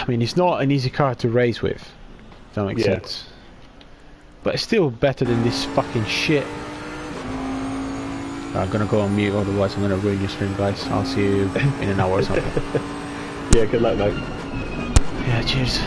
I mean, it's not an easy car to race with, if that makes sense. But it's still better than this fucking shit. I'm gonna go on mute, otherwise I'm gonna ruin your stream, guys. I'll see you in an hour or something. Yeah, good luck, mate. Yeah, cheers.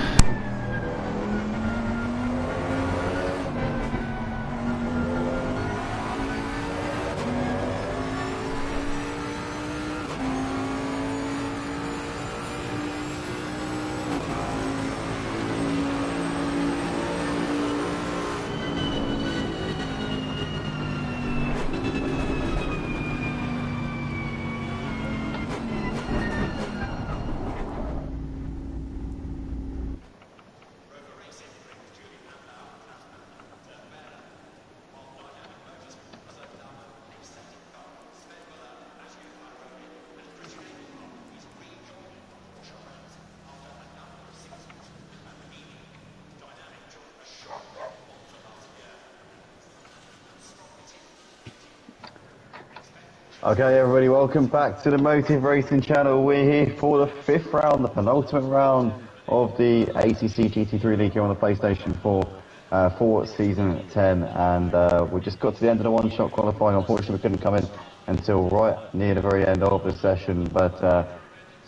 Okay, everybody, welcome back to the Motive Racing channel. We're here for the 5th round, the penultimate round of the ACC GT3 League here on the PlayStation 4 for Season 10. And we just got to the end of the one-shot qualifying. Unfortunately, we couldn't come in until right near the very end of the session. But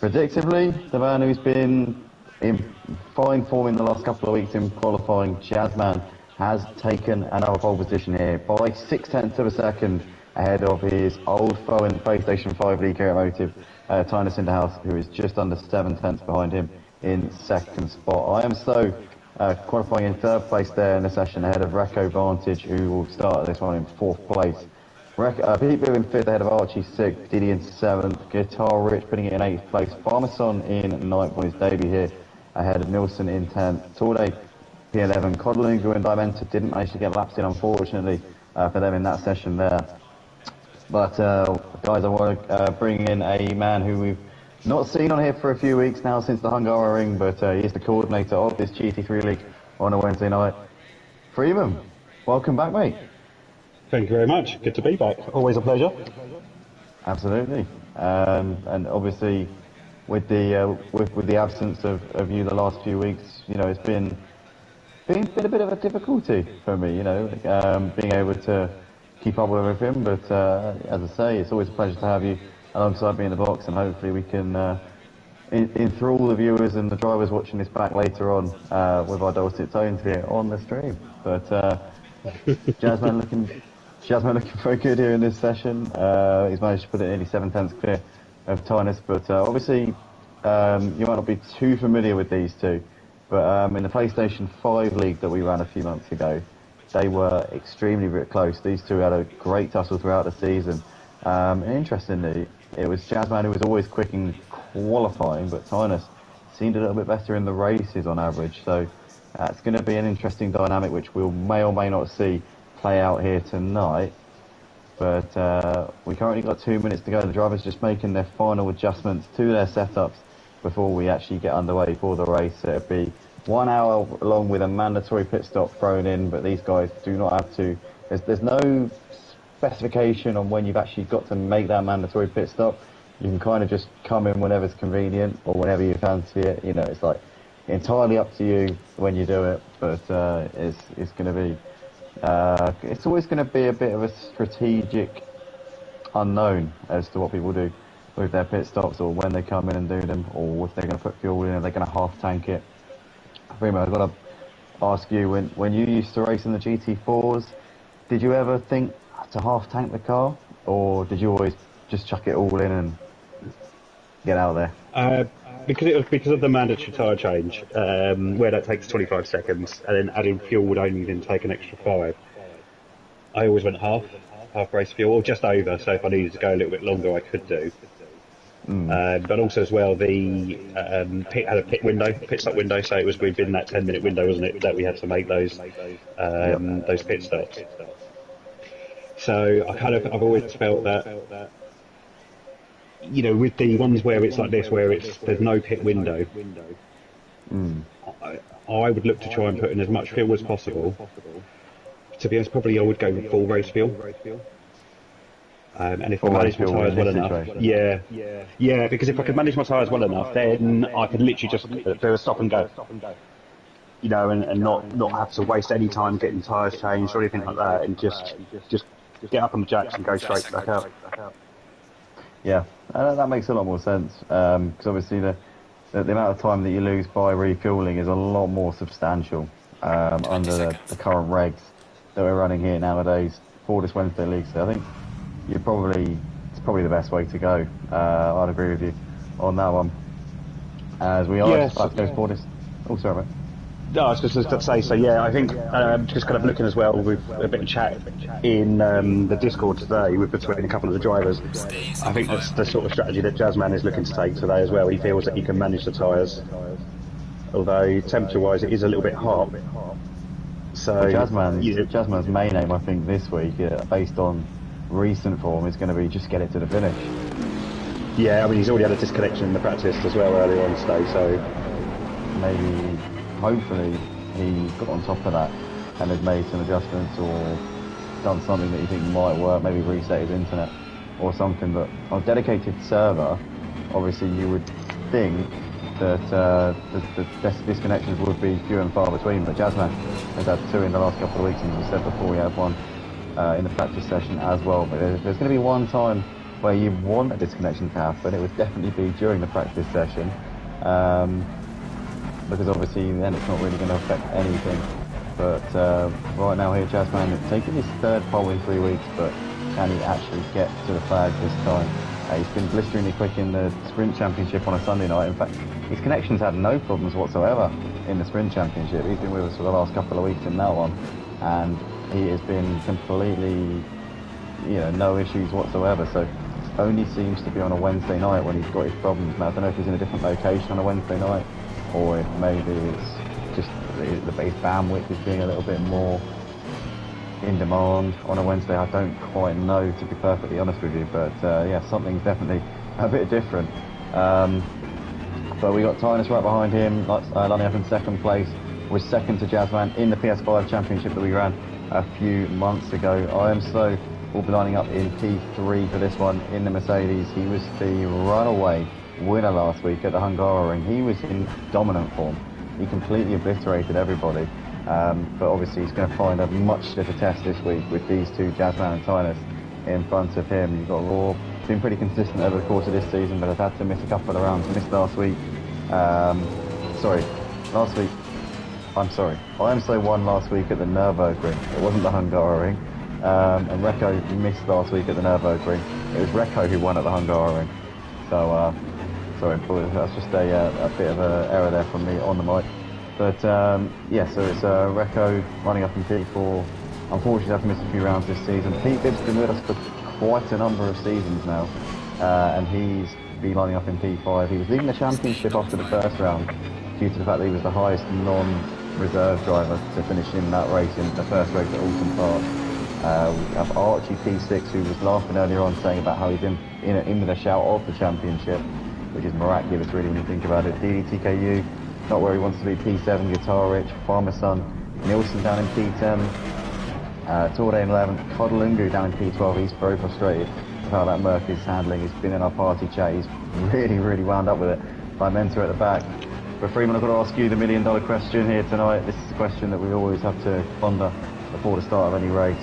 predictably, the man who's been in fine form in the last couple of weeks in qualifying, Jazzman, has taken another pole position here by 0.6 of a second. Ahead of his old foe in the PlayStation 5 League here at Motive, Tinus in the house, who is just under 0.7 behind him in second spot. I am so qualifying in third place there in the session ahead of Recco Vantage, who will start this one in fourth place. Pete Blue in fifth ahead of Archie sixth, Diddy in seventh, Guitar Rich putting it in eighth place, Farmerson in ninth on his debut here ahead of Nilsson in 10th, Torday P11, Codlingo and Diamenta didn't manage to get laps in, unfortunately, for them in that session there. But guys, I want to bring in a man who we've not seen on here for a few weeks now since the Hungaroring, but he is the coordinator of this GT3 League on a Wednesday night. Freeman, welcome back, mate. Thank you very much. Good to be back. Always a pleasure. Absolutely. And obviously, with the absence of you the last few weeks, you know, it's been a bit of a difficulty for me, you know, being able to keep up with everything, but as I say, it's always a pleasure to have you alongside me in the box, and hopefully we can enthrall the viewers and the drivers watching this back later on with our dulcet tones here on the stream. But Jazzman looking very good here in this session. He's managed to put it nearly 0.7 clear of Tinus, but obviously you might not be too familiar with these two, but in the PlayStation 5 League that we ran a few months ago, they were extremely close. These two had a great tussle throughout the season. And interestingly, it was Jazzman who was always quick in qualifying, but Tinus seemed a little bit better in the races on average. So it's going to be an interesting dynamic which we may or may not see play out here tonight. But we currently got 2 minutes to go. The drivers just making their final adjustments to their setups before we actually get underway for the race. It'll be 1 hour along with a mandatory pit stop thrown in, but these guys do not have to. There's no specification on when you've actually got to make that mandatory pit stop. You can kind of just come in whenever's convenient or whenever you fancy it. You know, it's like entirely up to you when you do it. But it's going to be it's always going to be a bit of a strategic unknown as to what people do with their pit stops, or when they come in and do them, or if they're going to put fuel in, or they're going to half tank it. Primo, I've got to ask you, when you used to race in the GT4s, did you ever think to half tank the car, or did you always just chuck it all in and get out there? Because of the mandatory tyre change, where that takes 25 seconds, and then adding fuel would only then take an extra 5. I always went half race fuel, or just over, so if I needed to go a little bit longer I could do. But also as well, the pit had a pit stop window, so it was within that 10-minute window, wasn't it, that we had to make those pit stops. So I've always felt that, you know, with the ones where it's like this, where there's no pit window, I would look to try and put in as much fuel as possible. To be honest, probably I would go with full race fuel. And if I manage my tyres well enough, yeah, because if I could manage my tyres well enough, then I could literally just do a stop and go, you know, and not have to waste any time getting tyres changed or anything like that, and just get up on the jacks and go straight back out. Yeah, that makes a lot more sense, because obviously the amount of time that you lose by refueling is a lot more substantial under the current regs that we're running here nowadays for this Wednesday league. So I think it's probably the best way to go. I'd agree with you on that one. As we are just about to go for this. Oh, sorry, mate. No, I was just going to say, so yeah, I think just kind of looking as well with a bit of chat in the Discord today between a couple of the drivers, I think that's the sort of strategy that Jazzman is looking to take today as well. He feels that he can manage the tyres, although temperature-wise it is a little bit hot. So Jazzman's main aim, I think, this week, based on recent form, is going to be just get it to the finish. Yeah, I mean, he's already had a disconnection in the practice as well earlier on today, so maybe, hopefully, he got on top of that and has made some adjustments or done something that you think might work, maybe reset his internet or something. But on a dedicated server, obviously you would think that the disconnections would be few and far between, but Jazzman has had 2 in the last couple of weeks, and as you said before, we had 1 in the practice session as well. But there's going to be one time where you want a disconnection to happen. It would definitely be during the practice session, because obviously then it's not really going to affect anything. But right now here, Jazzman is taking his 3rd pole in 3 weeks, but can he actually get to the flag this time? He's been blisteringly quick in the Sprint Championship on a Sunday night. In fact, his connections had no problems whatsoever in the Sprint Championship. He's been with us for the last couple of weeks in that one, and he has been completely, no issues whatsoever. So only seems to be on a Wednesday night when he's got his problems. Now, I don't know if he's in a different location on a Wednesday night, or if maybe it's just the base bandwidth is being a little bit more in demand on a Wednesday. I don't quite know, to be perfectly honest with you, but yeah, something's definitely a bit different. But we got Tynus right behind him, lining up in 2nd place. We're 2nd to Jazzman in the PS5 Championship that we ran a few months ago. I am Slow will be lining up in P3 for this one in the Mercedes. He was the runaway winner last week at the Hungaroring. He was in dominant form. He completely obliterated everybody. But obviously he's going to find a much stiffer test this week with these 2, Jazzman and Tynus, in front of him. You've got Raw, been pretty consistent over the course of this season, but has had to miss a couple of rounds. Missed last week. Last week. I'm sorry. I am so won last week at the Nürburgring. It wasn't the Hungaroring. And Recco missed last week at the Nürburgring. It was Recco who won at the Hungaroring. So, sorry, that's just a bit of an error there from me on the mic. But yeah, so it's Recco running up in P4. Unfortunately, I've missed a few rounds this season. Pete Bibb's been with us for quite a number of seasons now, and he's been lining up in P5. He was leading the championship after the 1st round due to the fact that he was the highest non-reserve driver to finish in that race, in the 1st race at Alton Park. We have Archie P6, who was laughing earlier on, saying about how he's in with a shout of the championship, which is miraculous really when you think about it. DDTKU, not where he wants to be. P7, Guitar Rich, Farmer Son, Nielsen down in P10, Torde in 11th, Kodalungu down in P12. He's very frustrated with how that Merc is handling. He's been in our party chat. He's really wound up with it. By Mentor at the back. But Freeman, I've got to ask you the $1 million question here tonight. This is a question that we always have to ponder before the start of any race.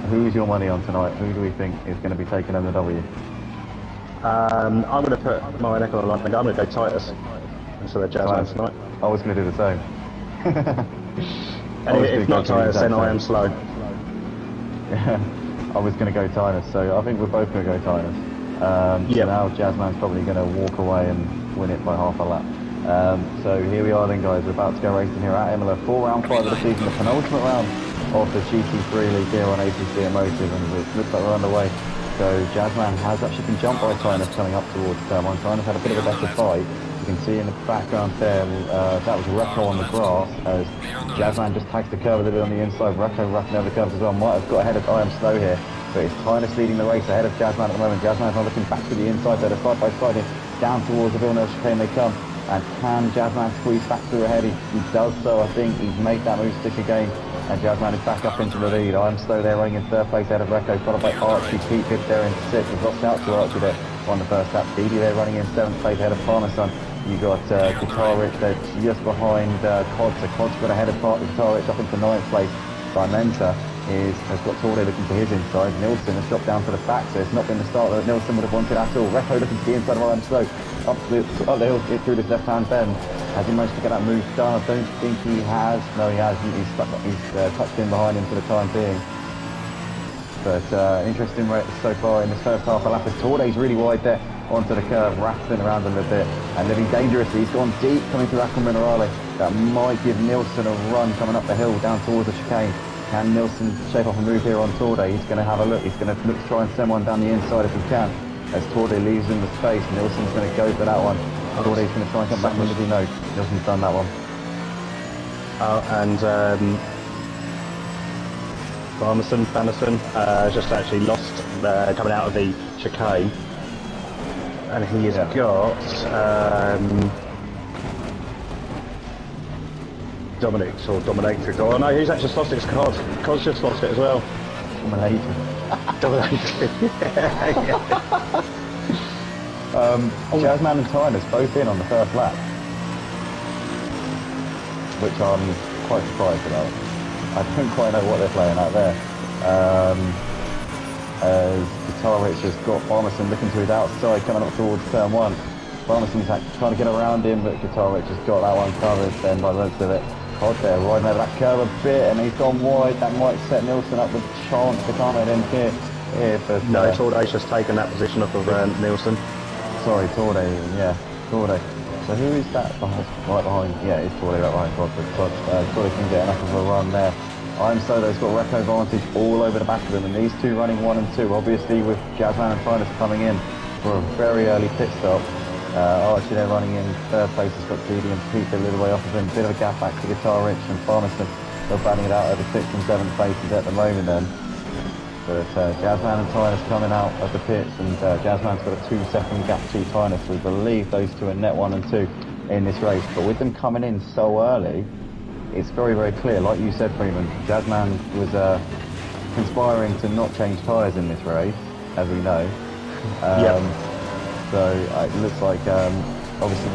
Who's your money on tonight? Who do we think is going to be taking home the W? I'm going to put my neck on the line. I'm going to go Titus instead of Jazzman tonight. I was going to do the same. And if not Titus, then I am Slow. Yeah, I was going to go Tynus, so I think we're both going to go Tynus. So now Jazzman's probably going to walk away and win it by half a lap. So here we are then, guys. We're about to go racing here at Imola for round 5 of the season, the penultimate round of the Gt3 league here on ACC Emotive, and it looks like we're underway. So Jazzman has actually been jumped by Tynus coming up towards turn 1. Tynus had a bit of a better fight. You can see in the background there, that was Recco on the grass, as Jazzman just tags the curve a little bit on the inside. Recco roughing over the curves as well. Might have got ahead of I Am Slow here, but it's Tynus leading the race ahead of Jazzman at the moment. Jazzman's now looking back to the inside there, side by side here, down towards the Villeneuve chicane they come. And can Jazzman squeeze back through ahead? He does so, I think. He's made that move stick again. and Jazzman is back up into the lead. I'm Slow there running in third place ahead of Recco, followed by Archie. Pete Gibbs there in sixth. We've lost out to Archie there on the first lap. Didi there running in seventh place ahead of Parmesan. You got Guitar Rich there just behind Cod. So Cod's got ahead of Guitar Rich up into ninth place. Dimenta has got Torday looking to his inside. Nilsson has dropped down to the back, so it's not been the start that Nilsson would have wanted at all. Recco looking to the inside of I'm Slow. Up the hill, through this left-hand bend. Has he managed to get that move done? I don't think he has. No, he hasn't. He's tucked in behind him for the time being. But interesting race so far in this first half of lap. Torday's really wide there onto the curve, rattling around a little bit and living dangerously. He's gone deep coming through Aqua Minerale. That might give Nilsson a run coming up the hill down towards the chicane. Can Nilsson shape off a move here on Torday? He's going to have a look. He's going to look to try and send one down the inside if he can. As Torday leaves him the space, Nilsson's going to go for that one. Torday's going to try and come back in with the note. Nilsson's done that one. And Bannerson just actually lost coming out of the chicane. And he has got Dominatrix. Oh no, he's actually lost it. Cod's just lost it as well. Dominatrix. Jazzman and Tynus both in on the first lap, which I'm quite surprised about. I don't quite know what they're playing out there. As Guitar Rich has got Barmerson looking to his outside coming up towards turn one. Barmerson's trying to get around him, but Guitar Rich has got that one covered then by the looks of it. Cod there riding over that curve a bit, and he's gone wide. That might set Nilsson up with a chance to come in here. But, no, Torday's just taken that position off of Nilsson. Sorry, Torday, yeah, Torday. So who is that right behind? Yeah, it's Torday right behind Cod, but Torday can get enough of a run there. I'm Solo's got Recco Vantage all over the back of them, and these two running 1 and 2, obviously with Jazzman and Tynus coming in for a very early pit stop. Archie there running in third place, has got Didi and Pete a little way off of him, bit of a gap back to Guitar Rich and Farmerston. They're batting it out over 6th and 7th places at the moment then. But Jazzman and Tynus coming out of the pits, and Jazzman's got a 2-second gap to Tynus. We believe those two are net 1 and 2 in this race, but with them coming in so early, it's very, very clear, like you said, Freeman, Jazzman was conspiring to not change tyres in this race, as we know. So it looks like, obviously,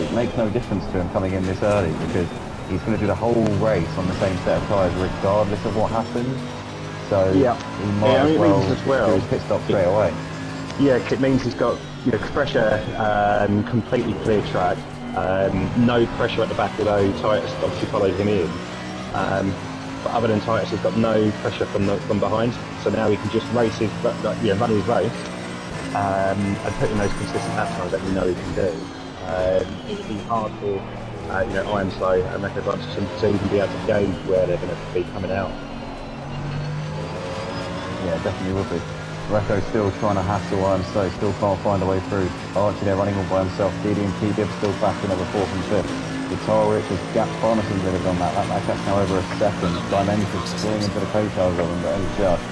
it makes no difference to him coming in this early, because he's going to do the whole race on the same set of tyres, regardless of what happens. So he might as well do his pit stop straight away. Yeah, it means he's got fresh air, completely clear track. No pressure at the back, although Titus obviously followed him in. But other than Titus, he's got no pressure from behind. So now he can just run his race and put in those consistent lap times that we know he can do. It would be hard for I Am Slow and Recco Vantage to even be able to gauge where they're going to be coming out. Yeah, definitely would be. Recco's still trying to hassle I Am Slow, still can't find a way through. Archie there running all by himself. Didi and P-Dib still back in over 4th and 5th. Guitar Rich has gapped Farmerson really on that. That gap's now over a second. Dimensions swinging into the coattails of him, but only just.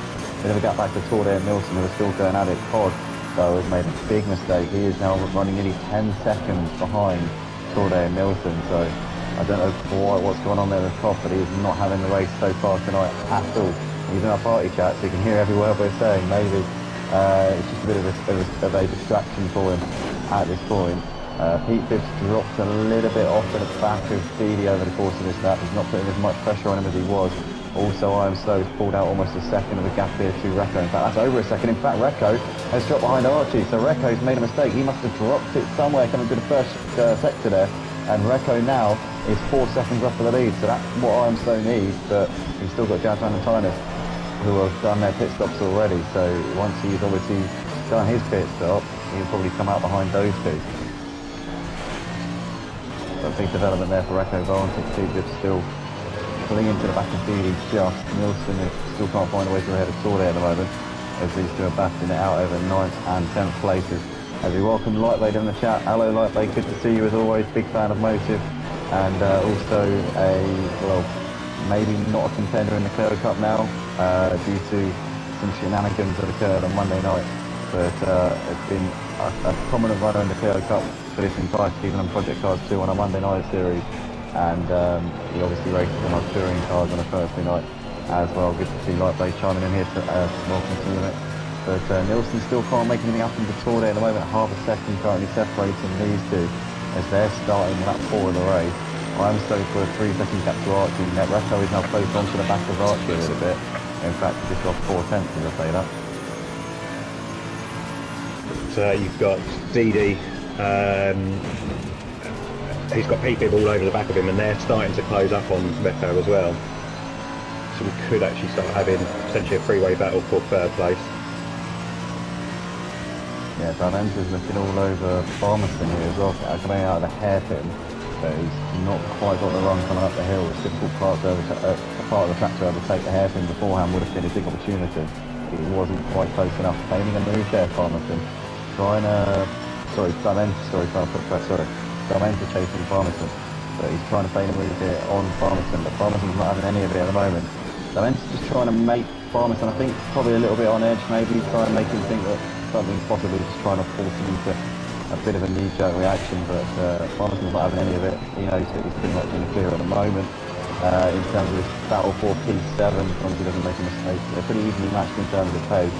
Bit of a gap back to Torday and Nilsson, who are still going at it. Cod, though, has made a big mistake. He is now running nearly 10 seconds behind Torday and Nilsson, so I don't know what's going on there with Cod, but he is not having the race so far tonight at all. He's in our party chat, so you can hear every word we're saying. Maybe it's just a bit of a distraction for him at this point. Pete Bibbs dropped a little bit off at the back of Didi over the course of this lap. He's not putting as much pressure on him as he was. Also, I Am Slow has pulled out almost a second of a gap here to Recco. In fact, that's over a second. In fact, Recco has dropped behind Archie, so Recco's made a mistake. He must have dropped it somewhere coming to the first sector there. And Recco now is 4 seconds off of the lead, so that's what I Am Slow needs. But he's still got Jazzman and Tynus, who have done their pit stops already. So once he's obviously done his pit stop, he'll probably come out behind those two. So a big development there for Recco Vantage. Pete still pulling into the back of Didi just. Nilsson still can't find a way through ahead of Torday at the moment, as these two are battling it out over 9th and 10th places. As we welcome Lightblade in the chat. Hello Lightblade, good to see you as always. Big fan of Motive, and also maybe not a contender in the Clio Cup now, due to some shenanigans that occurred on Monday night. But it's been a prominent runner in the Clio Cup for this entire season on Project Cars 2 on a Monday night series. and he obviously races in our touring cars on a Thursday night as well. Good to see Lightblade chiming in here to welcome to the mix. But Nilsson still can't make anything happen to Tour Day at the moment. Half a second currently separating these two as they're starting lap 4 of the race. I'm stoked for a 3-second gap to Archie. Reco is now close onto the back of Archie a little bit. In fact, he just lost 4 tenths, as I say that. So you've got Didi, he's got people all over the back of him, and they're starting to close up on Reco as well. So we could actually start having potentially a three-way battle for third place. Yeah, Dimension's looking all over Farmerston here as well, coming out of the hairpin. But he's not quite got the run coming up the hill. It's difficult part of the track to overtake the hairpin beforehand would have been a big opportunity. He wasn't quite close enough. Feigning a move there, Farmerston. Trying to... Dimension chasing Farmerston. But he's trying to feign a move here on Farmerston. But Farmerston's not having any of it at the moment. Dimension's just trying to make Farmerston, I think, probably a little bit on edge maybe. Try and make him think that something's possibly just trying to force him into a bit of a knee-jerk reaction, but Farmerston's not having any of it. He knows that he's pretty much in the clear at the moment. In terms of this battle for P7, as long as he doesn't make a mistake, they're pretty evenly matched in terms of pace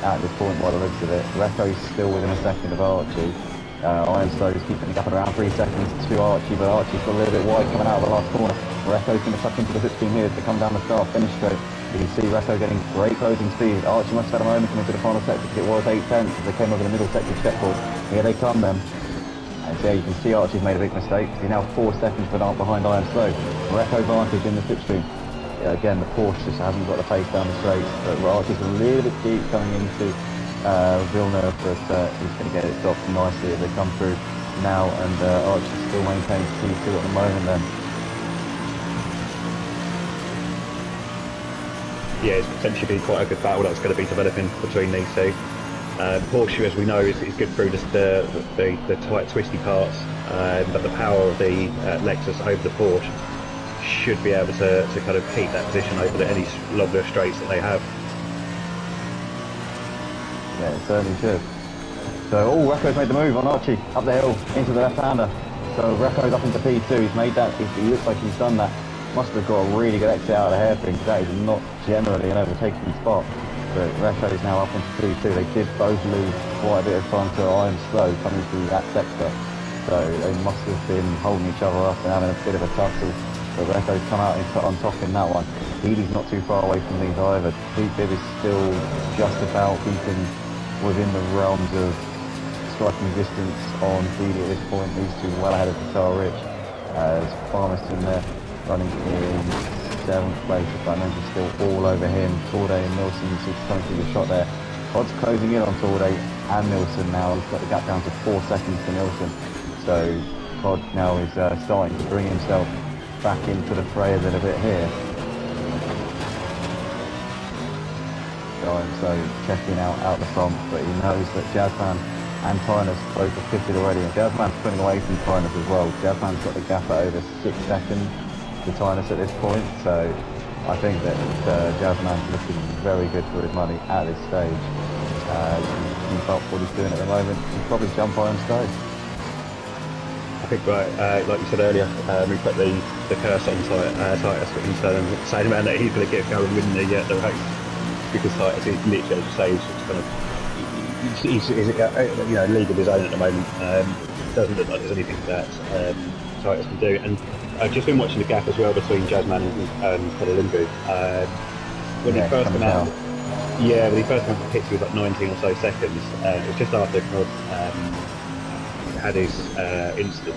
at this point by the looks of it. Reco's still within a second of Archie. Ironstone is keeping the gap at around 3 seconds to Archie, but Archie's got a little bit wide coming out of the last corner. Reco's going to tuck into the slipstream here to come down the start finish straight. You can see Reco getting great closing speed. Archie must have had a moment into the final sector because it was 8 tenths as they came over the middle sector checkpoint. Here they come then. And so you can see Archie's made a big mistake. He's now 4 seconds behind Iron Slow. Reco advantage in the slipstream. Yeah, again, the Porsche just hasn't got the pace down the straight. But Archie's a little bit deep coming into Villeneuve, but he's going to get it stopped nicely as they come through now. And Archie still maintains P2 at the moment then. Yeah, it's potentially be quite a good battle that's going to be developing between these two. Porsche, as we know, is good through just the tight, twisty parts, but the power of the Lexus over the Porsche should be able to kind of keep that position over any longer straights that they have. Yeah, it certainly should. So, Reco's made the move on Archie, up the hill, into the left-hander. So Reco's up into P2, he's made that, he looks like he's done that. Must have got a really good exit out of the hairpin, because that is not generally an overtaking spot. But Reco is now up into P2. They did both lose quite a bit of time to Iron Slow coming through that sector. So they must have been holding each other up and having a bit of a tussle. But Reco's come out on top in that one. Healy's not too far away from these either. Pete Bibb is still just about keeping within the realms of striking distance on Healy at this point. These two well ahead of Guitar Rich. As Farmerston there running in 7th place. The Dimension still all over him. Torday and Nilsson, you see coming through the shot there. Todd's closing in on Torday and Nilsson now. He's got the gap down to 4 seconds to Nilsson. So Todd now is starting to bring himself back into the fray a little bit here. So checking out the front, but he knows that Jazzman and Tynus both are fitted already, and Jazzman's pulling away from Tynus as well. Jazzman's got the gap at over 6 seconds to Tynus at this point, so I think that Jazzman's looking very good for his money at this stage. Keep up what he's doing at the moment, he'll probably jump Iron Stone. I think, like you said earlier, we put the curse on Titus, but he's saying about that he's going to get going and win the race, because Titus is literally, as you say, he's just kind of he's a league of his own at the moment. Doesn't look like there's anything that Titus can do. And I've just been watching the gap as well between Jazzman and Kodalingu. When he first came out, when he first came out, he was like 19 or so seconds. It was just after Cod had his incident.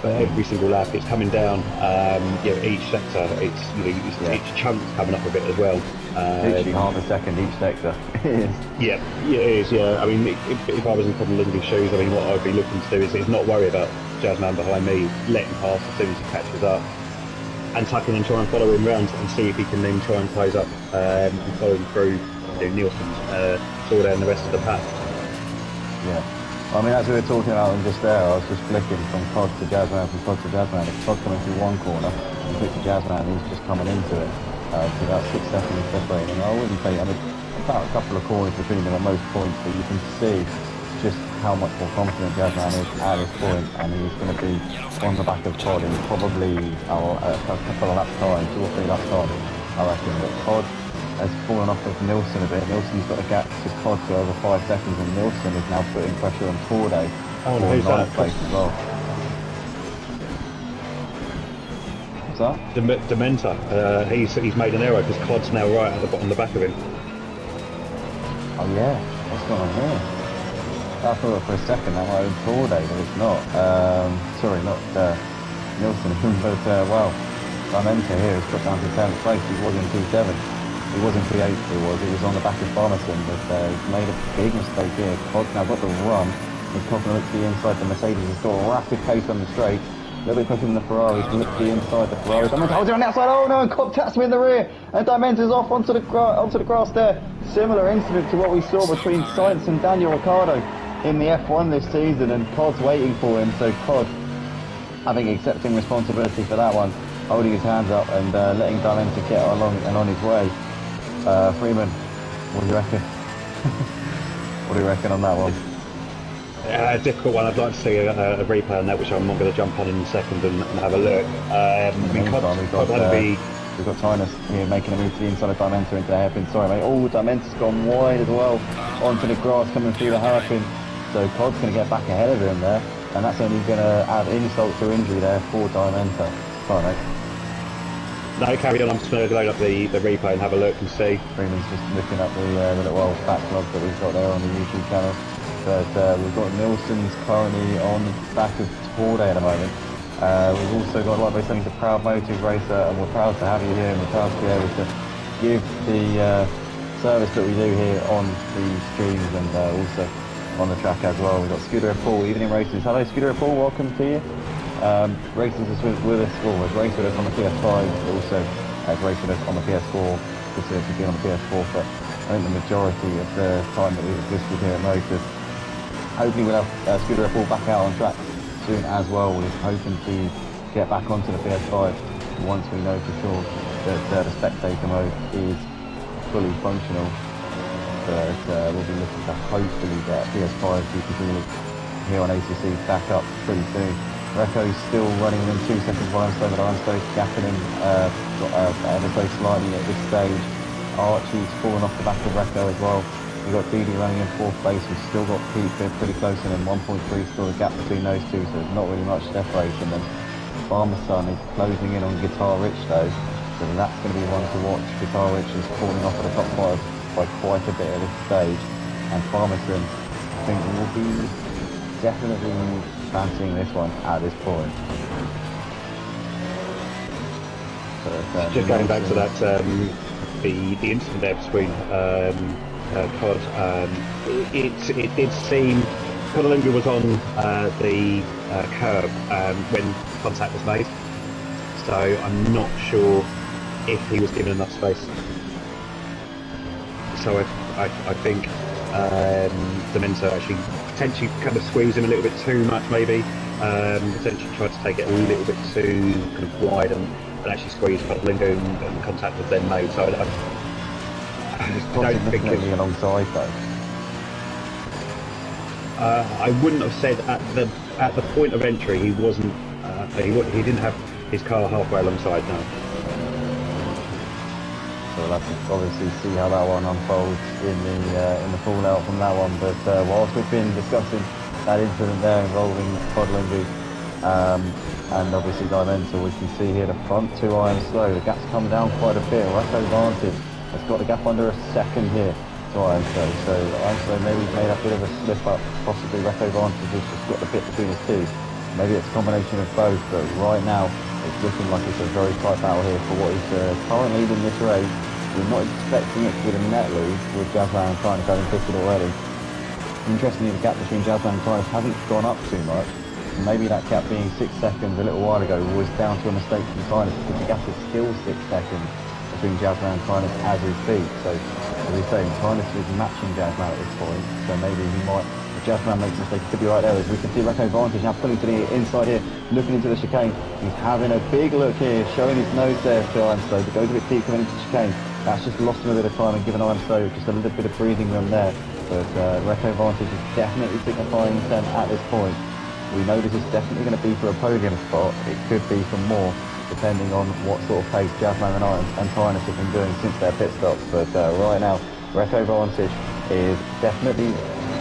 But every single lap, it's coming down. Each sector, each chunk's coming up a bit as well. Literally half a second each sector. Yeah, it is. Yeah, I mean, if I was in Lindy's shoes, I mean, what I'd be looking to do is not worry about Jazzman behind me, let him pass as soon as he catches up, and tuck in and try and follow him round and see if he can then try and close up and follow him through Nielsen's Torday and the rest of the pack. Yeah. I mean, as we were talking about them just there, I was just flicking from Cod to Jazzman, from Cod to Jazzman. If Cod's coming through one corner, and flick to Jazzman, he's just coming into it. So about 6 seconds separating. I wouldn't say, I mean, about a couple of corners between them at most points, but you can see just how much more confident Jazzman is at this point, and he's going to be on the back of Todd in probably a couple of laps time, 2 or 3 laps time, I reckon. But Todd has fallen off of Nilsson a bit. Nilsson's got a gap to Todd for over 5 seconds, and Nilsson is now putting pressure on Corday for 9th place as well. What's that? Dementa. He's made an error because Cod's now right on the back of him. Oh yeah, what's going on here? I thought for a second that might have been Corday, but it's not. Sorry, not Nilsson. But wow, Dementa here has got down to 10th place. He was in P7. He was in P8. He was on the back of Farmerson, but he's made a big mistake here. Cod's now got the run. He's going to look to the inside. The Mercedes has got a rapid pace on the straight. A little bit quicker than the Ferraris. Look to the inside. The Ferraris. Dementa holds it on the outside. Oh no! And Cobb taps him in the rear. And Dementa's off onto the grass there. Similar incident to what we saw between Sainz and Daniel Ricciardo in the F1 this season, and Cod's waiting for him. So Cod, accepting responsibility for that one, holding his hands up and letting Dementa get along and on his way. Freeman, what do you reckon? What do you reckon on that one? A difficult one. I'd like to see a replay on that, which I'm not going to jump on in a second and have a look. We've got Tynus here making a move to the inside of Dementa into the hairpin. Sorry, mate. Oh, Dementa's gone wide as well onto the grass coming through the hairpin. So Cod's going to get back ahead of him there, and that's only going to add insult to injury there for Dementa. Sorry, mate. No, carry on. I'm just going to load up the replay and have a look and see. Freeman's just looking up the little old backlog that we've got there on the YouTube channel. But we've got Nilsson's currently on the back of Corday at the moment. We've also got, like we're saying, the Proud Motors racer, and we're proud to have you here, and we're proud to be able to give the service that we do here on the streams and also on the track as well. We've got Scooter Paul, Evening Races. Hello Scooter Paul, welcome to you. Races is with us, well, has raced with us on the PS5, but also has raced with us on the PS4, specifically been on the PS4 for I think the majority of the time that we've existed here at Motors. Hopefully we'll have Scooter Paul back out on track soon as well. We're hoping to get back onto the PS5 once we know for sure that the spectator mode is fully functional. But we'll be looking to hopefully get PS5 GP3 here on ACC back up pretty soon. Reko's still running within 2 seconds of Ironstone, but Ironstone's gapping him ever so slightly at this stage. Archie's fallen off the back of Reko as well. We've got Didi running in 4th place. We've still got Pete pretty close, and then 1.3 still the gap between those two, so there's not really much separation. And Farmerson is closing in on Guitar Rich though, so that's going to be one to watch. Guitar Rich is falling off at the top 5 by quite a bit at this stage, and Farmerson I think will be definitely fancying this one at this point. But, just going back to that, the incident there between Cod, it did seem Codalinga was on the curb when contact was made, so I'm not sure if he was given enough space. So I think Dementa actually potentially kind of squeezed him a little bit too much, maybe. Potentially tried to take it a little bit too kind of wide and actually squeezed Codalinga, and contact was then made. So I don't think it's alongside though. I wouldn't have said at the point of entry he wasn't. He didn't have his car halfway alongside now. So we'll have to obviously see how that one unfolds in the fallout from that one. But whilst we've been discussing that incident there involving Codalinga and obviously Dementa, we can see here the front 2 iron slow. The gap's come down quite a bit. Reko Vantage has got the gap under a second here to Ironstone. So Ironstone maybe made a bit of a slip up, possibly Reko Vantage has just got the bit between his teeth. Maybe it's a combination of both, but right now it's looking like it's a very tight battle here for what is the current lead in this race. We're not expecting it to be the net lead with Jazzman and Tynus having pitted already. Interestingly, the gap between Jazzman and Tynus hasn't gone up too much. Maybe that gap being 6 seconds a little while ago was down to a mistake from Tynus, because the gap is still 6 seconds between Jazzman and Tynus as we speak. So, as we say, Tynus is matching Jazzman at this point, so maybe he might, if Jazzman makes a mistake, he could be right there. As we can see Reko Vantage now pulling to the inside here, looking into the chicane. He's having a big look here, showing his nose there to Ironstone, but goes a bit deep coming into the chicane. That's just lost him a bit of time and given Ironstone just a little bit of breathing room there. but Reco Vantage is definitely signifying intent at this point. We know this is definitely going to be for a podium spot. It could be for more, depending on what sort of pace Jazzman and Tynus have been doing since their pit stops. But right now, Reco Vantage is definitely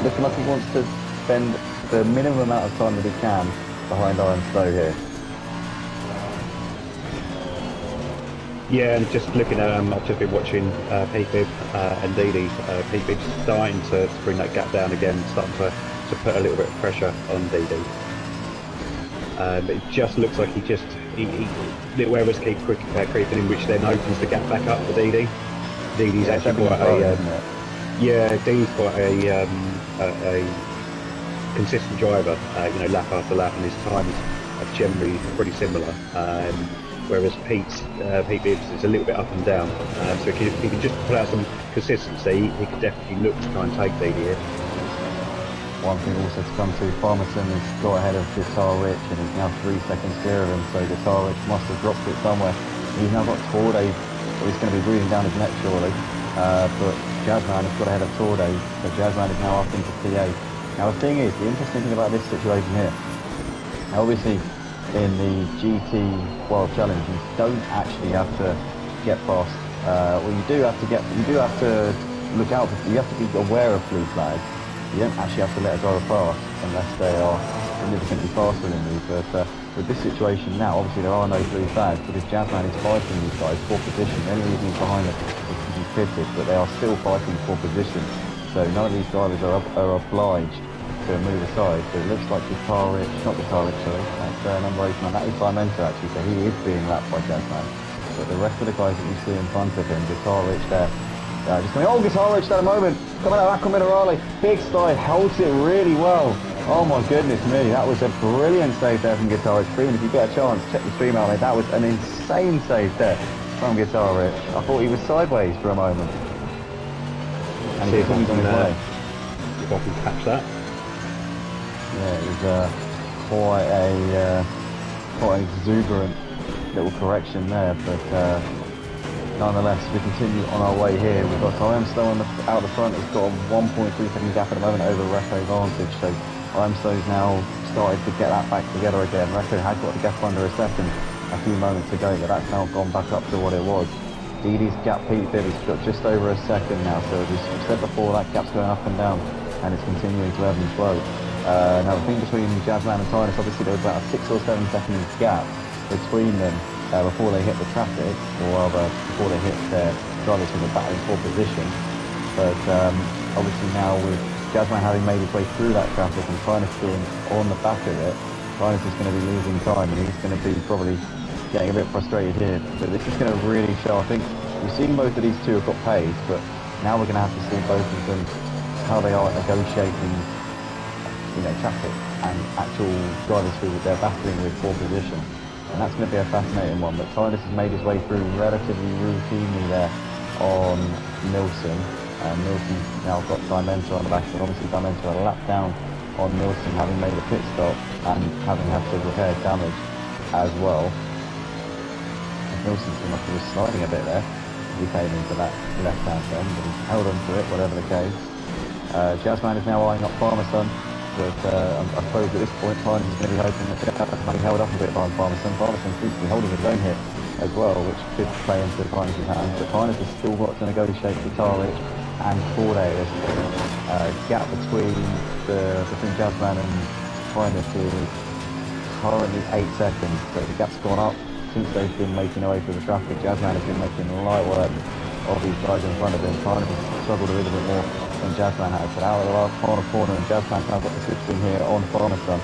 looking like he wants to spend the minimum amount of time that he can behind Iron Stowe here. Yeah, and just looking at I've just been watching P-Bib and Didi. P-Bib's starting to bring that gap down again, starting to put a little bit of pressure on Didi. It just looks like he little errors keep creeping in, which then opens the gap back up for Didi. Didi's actually quite Didi's quite a consistent driver, lap after lap, and his times are generally pretty similar. Whereas Pete Bibbs is a little bit up and down. So if he can just put out some consistency, he could definitely look to try and take Didi here. One thing also to come to, Farmerson has got ahead of Guitar Rich and is now 3 seconds clear of him, so Guitar Rich must have dropped it somewhere. He's now got Torday, well, he's going to be breathing down his neck surely, but Jazzman has got ahead of Torday, so Jazzman is now up into P8. Now the thing is, the interesting thing about this situation here, obviously in the GT World Challenge you don't actually have to get past, you do have to look out, you have to be aware of blue flags. You don't actually have to let a driver pass unless they are significantly faster than you. But with this situation now, obviously there are no blue flags because Jazzman is fighting these guys for position. The only reason he's behind them is because he's pitted, but they are still fighting for position. So none of these drivers are obliged to move aside. So it looks like not Guitar Rich, sorry, that's number 8 man. That is Dimentor actually, so he is being lapped by Jazzman. But the rest of the guys that you see in front of him, Guitar Rich there, just coming, Guitar Rich at a moment, coming out of Aqua Minerale, big slide, holds it really well. Oh my goodness me, that was a brilliant save there from Guitar Rich. Freeman, if you get a chance, check the stream out, mate. That was an insane save there from Guitar Rich. I thought he was sideways for a moment. And he continues on his way. If I can catch that. Yeah, it was quite an exuberant little correction there, but nonetheless, we continue on our way here. We've got Stowe out the front. He's got a 1.3 second gap at the moment over Reco Vantage. So Stowe's now started to get that back together again. Reco had got the gap under a second a few moments ago, but that's now gone back up to what it was. Didi's gap Pete Bibb has got just over a second now. So as we said before, that gap's going up and down, and it's continuing to ebb and flow. Now the thing between Jazzman and Tynus, obviously there was about a 6 or 7 second gap between them. Before they hit the traffic, or rather before they hit their drivers who were battling for position. But obviously now with Jazzman having made his way through that traffic and Tynus being on the back of it, Tynus is going to be losing time and he's going to be probably getting a bit frustrated here. But this is going to really show, I think, we've seen both of these two have got pace, but now we're going to have to see both of them, how they are negotiating traffic and actual drivers who they're battling with for position. And that's going to be a fascinating one, but Tynus has made his way through relatively routinely there on Nilsson. Nilsson's now got Dimentor on the back, but obviously Dimentor a lap down on Nilsson, having made a pit stop and having had to repair damage as well. Nilsson seemed like he was sliding a bit there. He came into that left-hand turn, but he held on to it, whatever the case. Jazzman is now eyeing up Farmerson. But I suppose at this point, Tynus is going to be hoping that Jazzman be held up a bit by Farmerson. Farmerson seems to be holding his own here as well, which could play into Tynus' hands. But Tynus has still got to negotiate Guitar Rich and Corday. There's gap between Jazzman and Tynus is currently 8 seconds. So the gap's gone up since they've been making their way through the traffic. Jazzman has been making light work of these guys in front of him. Tynus has struggled a little bit more than Jazzman has, but out of the last corner, and Jazzman's now got the switch in here on Farmerson,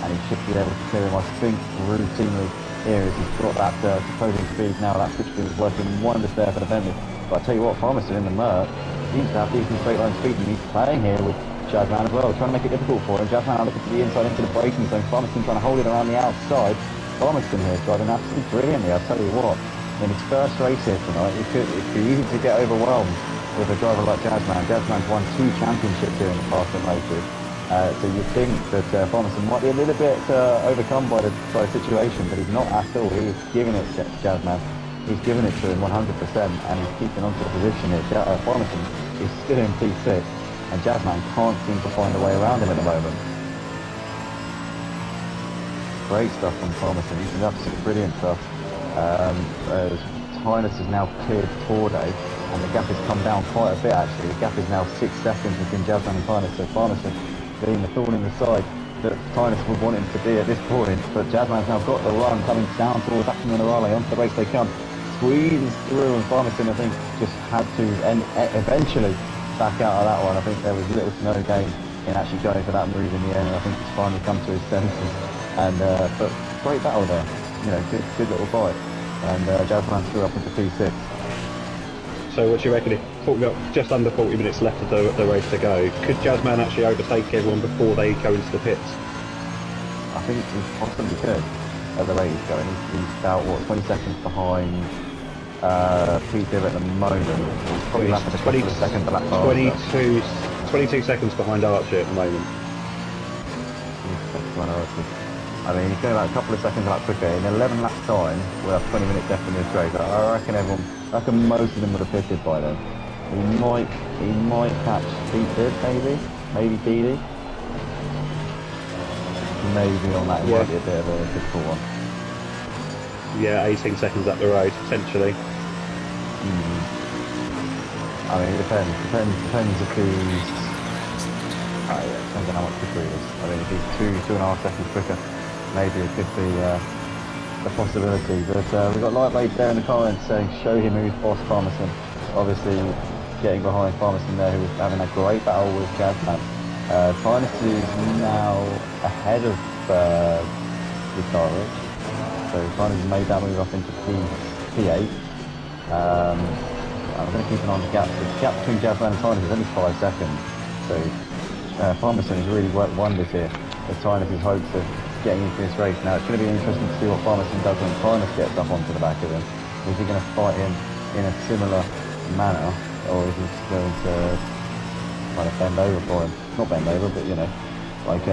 and he should be able to clear him, I think, routinely here as he's got that supposing speed now. That switch is working wonders there for the Bentley. But I tell you what, Farmerson in the Merc seems to have decent straight line speed, and he's playing here with Jazzman as well, trying to make it difficult for him. Jazzman now looking to the inside into the braking zone. Farmerson trying to hold it around the outside. Farmerson here driving absolutely brilliantly, I'll tell you what. In his first race here tonight, it'd be easy to get overwhelmed with a driver like Jazzman. Jazzman's won 2 championships here in the past in races. So you'd think that Farmerson might be a little bit overcome by the situation, but he's not at all. He's giving it to Jazzman. He's giving it to him 100%, and he's keeping on to the position here. Farmerson is still in P6. and Jazzman can't seem to find a way around him at the moment. Great stuff from Thomason. He's been absolutely brilliant stuff. Tynus has now cleared Torday, and the gap has come down quite a bit actually. The gap is now 6 seconds between Jazzman and Tynus, so Thomason being the thorn in the side that Tynus would want him to be at this point. But Jazzman's now got the run coming down towards Ackerman and Raleigh. Onto the race they come. Squeezes through, and Thomason I think just had to eventually back out of that one. I think there was little to no gain in actually going for that move in the end, and I think he's finally come to his senses. And but great battle there, you know, good little fight. And Jazzman threw up into P6. So what do you reckon? If we've got just under 40 minutes left of the race to go, could Jazzman actually overtake everyone before they go into the pits? I think he possibly could at the rate he's going. He's about, what, 20 seconds behind Peter at the moment. He's probably lapping a couple of seconds the lap faster. 22 seconds behind Archie at the moment. I mean, he's going about a couple of seconds a lap quicker. In 11 laps time, we'll have 20 minutes left in this race. I reckon most of them would have pitted by then. He might catch Peter, maybe DD. Maybe on that, it might be a bit of a difficult one. Yeah, 18 seconds up the road, essentially. I mean, it depends if he's... depends on how much quicker he is. I mean, if he's 2.5 seconds quicker, maybe it could be a possibility. But we've got Lightweight there in the comments saying, show him who's boss Farmerson. Obviously, getting behind Farmerson there, who was having a great battle with Jazzman. Tynus is now ahead of Gt3. So Tynus has made that move up into P8. I'm going to keep an eye on the gap. The gap between Jazzman and Tynus is only 5 seconds. So Farmerson has really worked wonders here as Tynus' hopes of getting into this race. Now it's going to be interesting to see what Farmerson does when Tynus gets up onto the back of him. Is he going to fight him in a similar manner, or is he just going to kind of bend over for him? Not bend over, but you know, like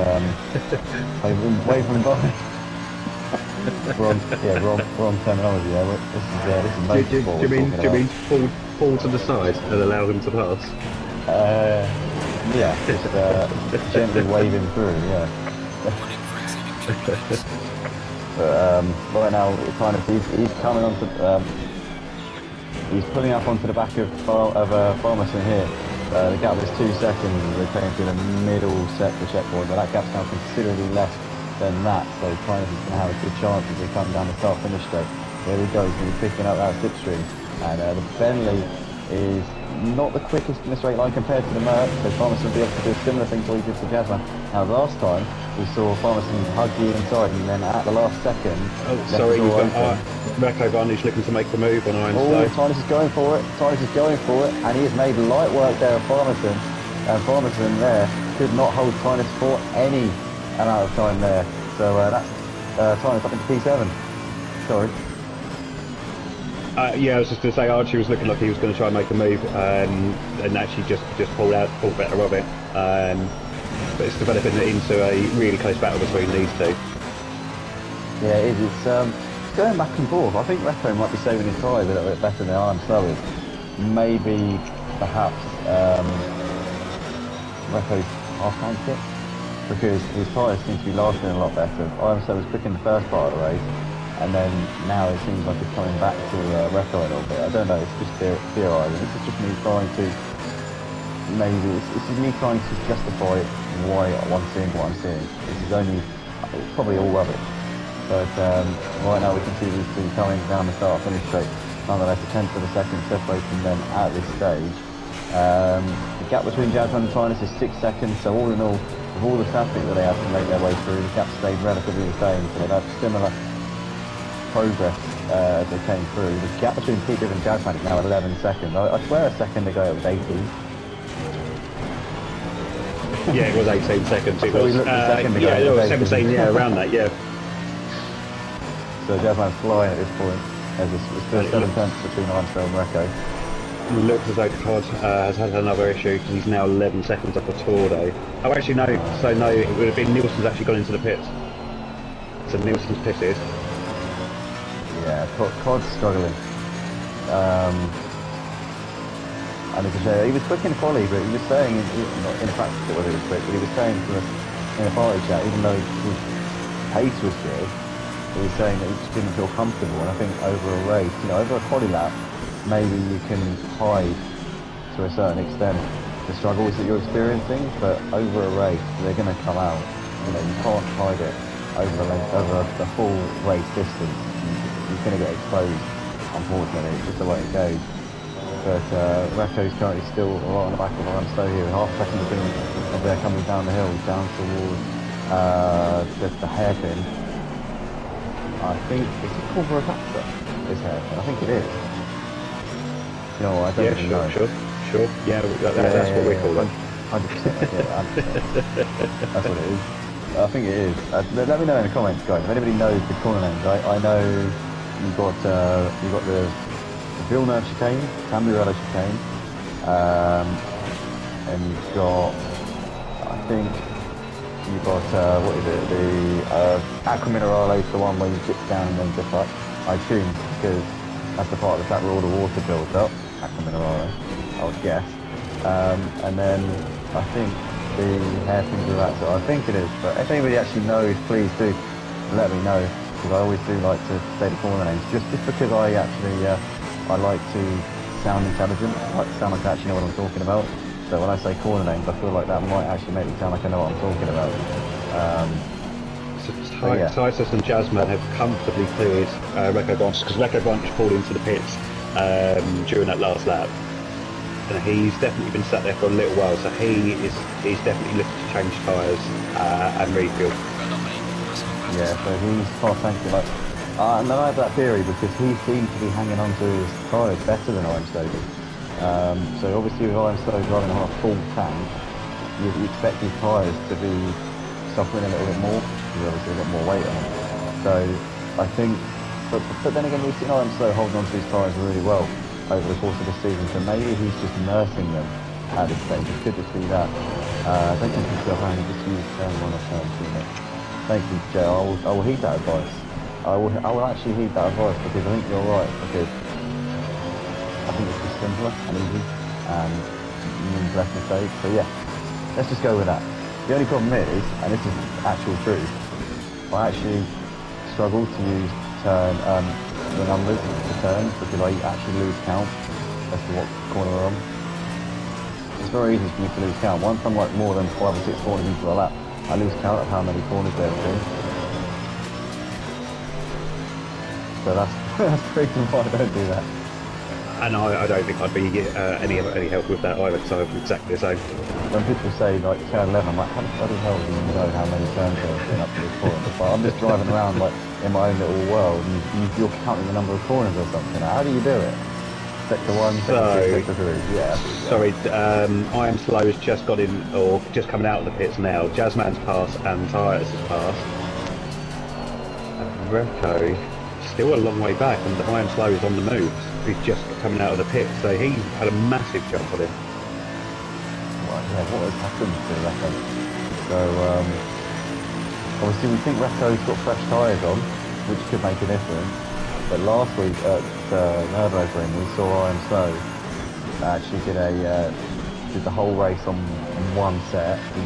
wave from him by. wrong terminology there. This is motorsport. Do you mean fall to the side and allow them to pass? Yeah, just gently wave him through. Yeah. But right now, kind of he's coming onto. He's pulling up onto the back of Farmerson here. The gap is 2 seconds as they came through the middle sector checkpoint, but that gap's now considerably less than that, so Tynus is going to have a good chance as they come down the start-finish straight. There he goes, he's picking up that slipstream, and the Bentley is not the quickest in the straight line compared to the Merc, so Farmerson will be able to do a similar thing to what he did to Jazzman. Now last time, we saw Farmerson hug the inside, and then at the last second... Oh, sorry, we've got Recco Varnish looking to make the move on Iron Slow. Tynus is going for it, and he has made light work there of Farmerson, and Farmerson there could not hold Tynus for any amount of time there. So that's Tynus up into P7. Sorry. Yeah, I was just going to say Archie was looking like he was going to try and make a move, and actually just pulled better of it. But it's developing into a really close battle between these two. Yeah, it is. It's going back and forth. I think Recco might be saving his tyres a little bit better than Iron Slow is. Maybe, perhaps, Recco's half-time kit, because his tyres seem to be lasting a lot better. Iron Slow was quick in the first part of the race, and then now it seems like it's coming back to Recco a little bit. I don't know, it's just theorising. This is just me trying to, this is me trying to justify why I'm seeing what I'm seeing. This is only, it's probably all rubbish. But right now we can see these two coming down the start-finish straight. Nonetheless, a tenth of a second separating them at this stage. The gap between Jazzman and Tynus is 6 seconds, so all in all, with all the traffic that they had to make their way through, the gap stayed relatively the same, so they've had similar progress as they came through. The gap between Peter and Jazzman is now 11 seconds. I swear a second ago it was 18. Yeah, it was 18 seconds. It was, yeah, it was 17, yeah, around that, yeah. So Jazzman's flying at this point. There's still 7 tenths between Armstrong and Recco. It looks as though Todd has had another issue because he's now 11 seconds off the Tordo. Oh, actually, no. So, no, it would have been Nielsen's actually gone into the pits. So, Nielsen's pitted. Yeah, Todd's struggling. And it's a shame. He was quick in quali, but he was saying, not in practice it was quick, but he was saying to us in a party chat, even though his pace was good, he was saying that he just didn't feel comfortable. And I think over a race, over a quali lap, maybe you can hide to a certain extent the struggles that you're experiencing, but over a race, they're going to come out. You can't hide it over the full race distance. You're going to get exposed, unfortunately. It's just the way it goes. But Reko's currently still right on the back of Ryan Stowe here, half a second between as they're coming down the hill, down towards the hairpin. I think, is it called Ragazza, this hairpin? I think it is. You know what, I don't even know. Sure. Yeah, that's what we call it. 100%, yeah, 100%. That's what it is. I think it is. Let me know in the comments, guys. If anybody knows the corner names, I know you got the Villeneuve chicane, Tamburello chicane, and you've got, I think you've got what is it? The Acqua Minerale is the one where you dip down and then dip up. I assume because that's the part of the track where all the water builds up. Acqua Minerale, I would guess. And then I think the hairpins are that, so I think it is. But if anybody actually knows, please do let me know, because I always do like to say the corner names, just because I actually I like to sound intelligent. I like to sound like I actually know what I'm talking about. So when I say corner names, I feel like that might actually make me sound like I know what I'm talking about. Titus and Jasmine have comfortably cleared Reko Bunch, because Reko Bunch pulled into the pits during that last lap. And he's definitely been sat there for a little while, so he's definitely looking to change tyres and refuel. Yeah, so he's far thankful. And I have that theory because he seems to be hanging on to his tyres better than Stowe did. So obviously with Stowe driving on a full tank, you expect his tyres to be suffering a little bit more, because obviously they've got more weight on them. So I think, but then again, we've seen Stowe holding on to his tyres really well over the course of the season, so maybe he's just nursing them at this stage. It could just be that. Don't think yourself only just use turn 1 or turn 2. Thank you, Jay. I will heed that advice. I will actually heed that advice, because I think you're right, because I think it's just simpler and easy and means less mistakes. So yeah, let's just go with that. The only problem is, and this is actual truth, I actually struggle to use the numbers for turns, because I actually lose count as to what corner we're on. It's very easy for me to lose count. Once I'm like more than 5 or 6 corners into a lap, I lose count of how many corners there have been. So that's the reason why I don't do that. And I don't think I'd be any help with that either, because I'm exactly the same. When people say like turn 11, I'm like, how the bloody hell do you know how many turns there have been up to this point? It's like, I'm just driving around like in my own little world, and you're counting the number of corners or something. How do you do it? Sector 1, sector 2, sector 3. Yeah. Sorry, I Am Slow has just got in, or just coming out of the pits now. Jazzman's passed and Titus has passed. Reko still a long way back, and I Am Slow is on the move. He's just coming out of the pit, so he had a massive jump on him. Right, yeah, what has happened to Reko? So, obviously we think Reko's got fresh tyres on, which could make a difference. But last week at Nürburgring, we saw I Am Slow actually did the whole race on one set. He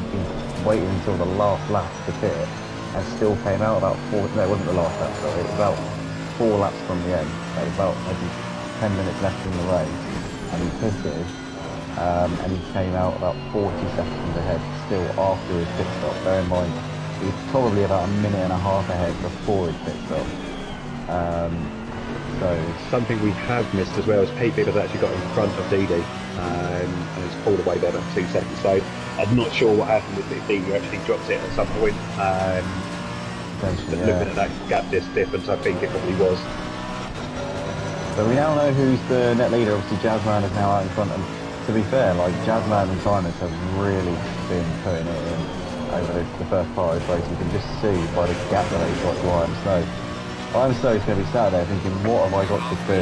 waited until the last lap to pit, and still came out about 4. No, it wasn't the last lap, sorry. It was about 4 laps from the end. Like about maybe 10 minutes left in the race, and he pitted, and he came out about 40 seconds ahead, still after his pit stop. Bear in mind, he was probably about a minute and a half ahead before his pit stop. So something we have missed as well is Pete Bibb has actually got in front of Didi, and it's pulled away there about 2 seconds. So I'm not sure what happened with it. Didi actually dropped it at some point. But looking at that gap difference, I think it probably was. So we now know who's the net leader. Obviously, Jazzman is now out in front, and to be fair, like Jazzman and Titus have really been putting it in over the first part of this race. You can just see by the gap that they've got to I Am Slow. I Am Slow is going to be sat there thinking, what have I got to do?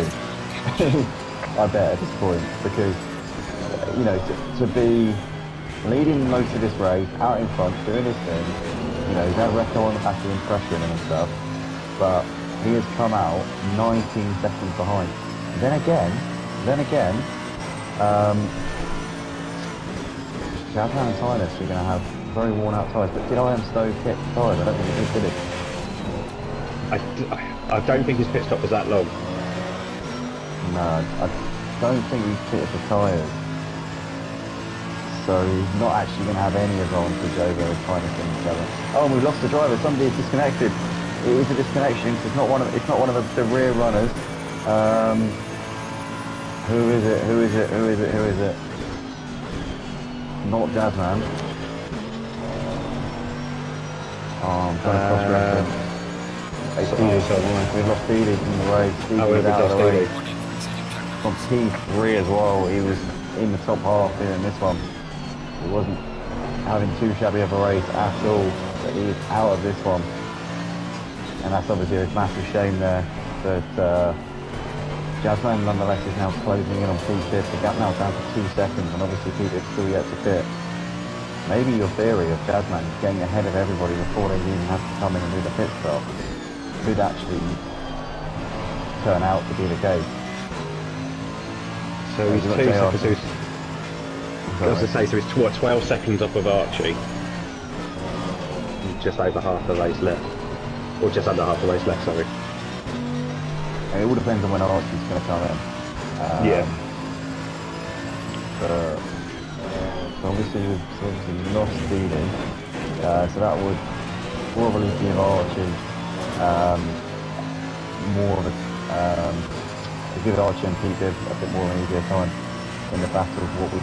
I bet at this point, because to be leading most of this race, out in front, doing his thing, he's had Reko on the back of him, pressuring him and stuff, but he has come out 19 seconds behind. Then again, Japan and Tynus are going to have very worn out tyres, but did Iron Stove get tyres? I don't think he did it. I don't think his pit stop was that long. No, I don't think he fitted the tyres. So he's not actually going to have any advantage over Tynus and each other. Oh, and we've lost the driver. Somebody is disconnected. It is a disconnection. It's not one of the rear runners. Who is it? Who is it? Who is it? Who is it? Not Jazzman. Oh, I'm trying to cross-reference. We've lost Steely from the race. Steely out of the race. From P3 as well. He was in the top half in this one. He wasn't having too shabby of a race at all, but he's out of this one. And that's obviously a massive shame there. But Jazzman nonetheless is now closing in on P5. The gap now down to 2 seconds, and obviously P5 still yet to fit. Maybe your theory of Jazzman getting ahead of everybody before they even have to come in and do the pit stop could actually turn out to be the case. So he's 2 seconds. I was to say, so he's 12 seconds off of Archie. Just over half the race left. Or just under half the race left, sorry. It all depends on when Archie's going to come in. Yeah. So obviously we've lost Steely. So that would probably give Archie more of a... give Archie and Pete a bit more of an easier time in the battle of what we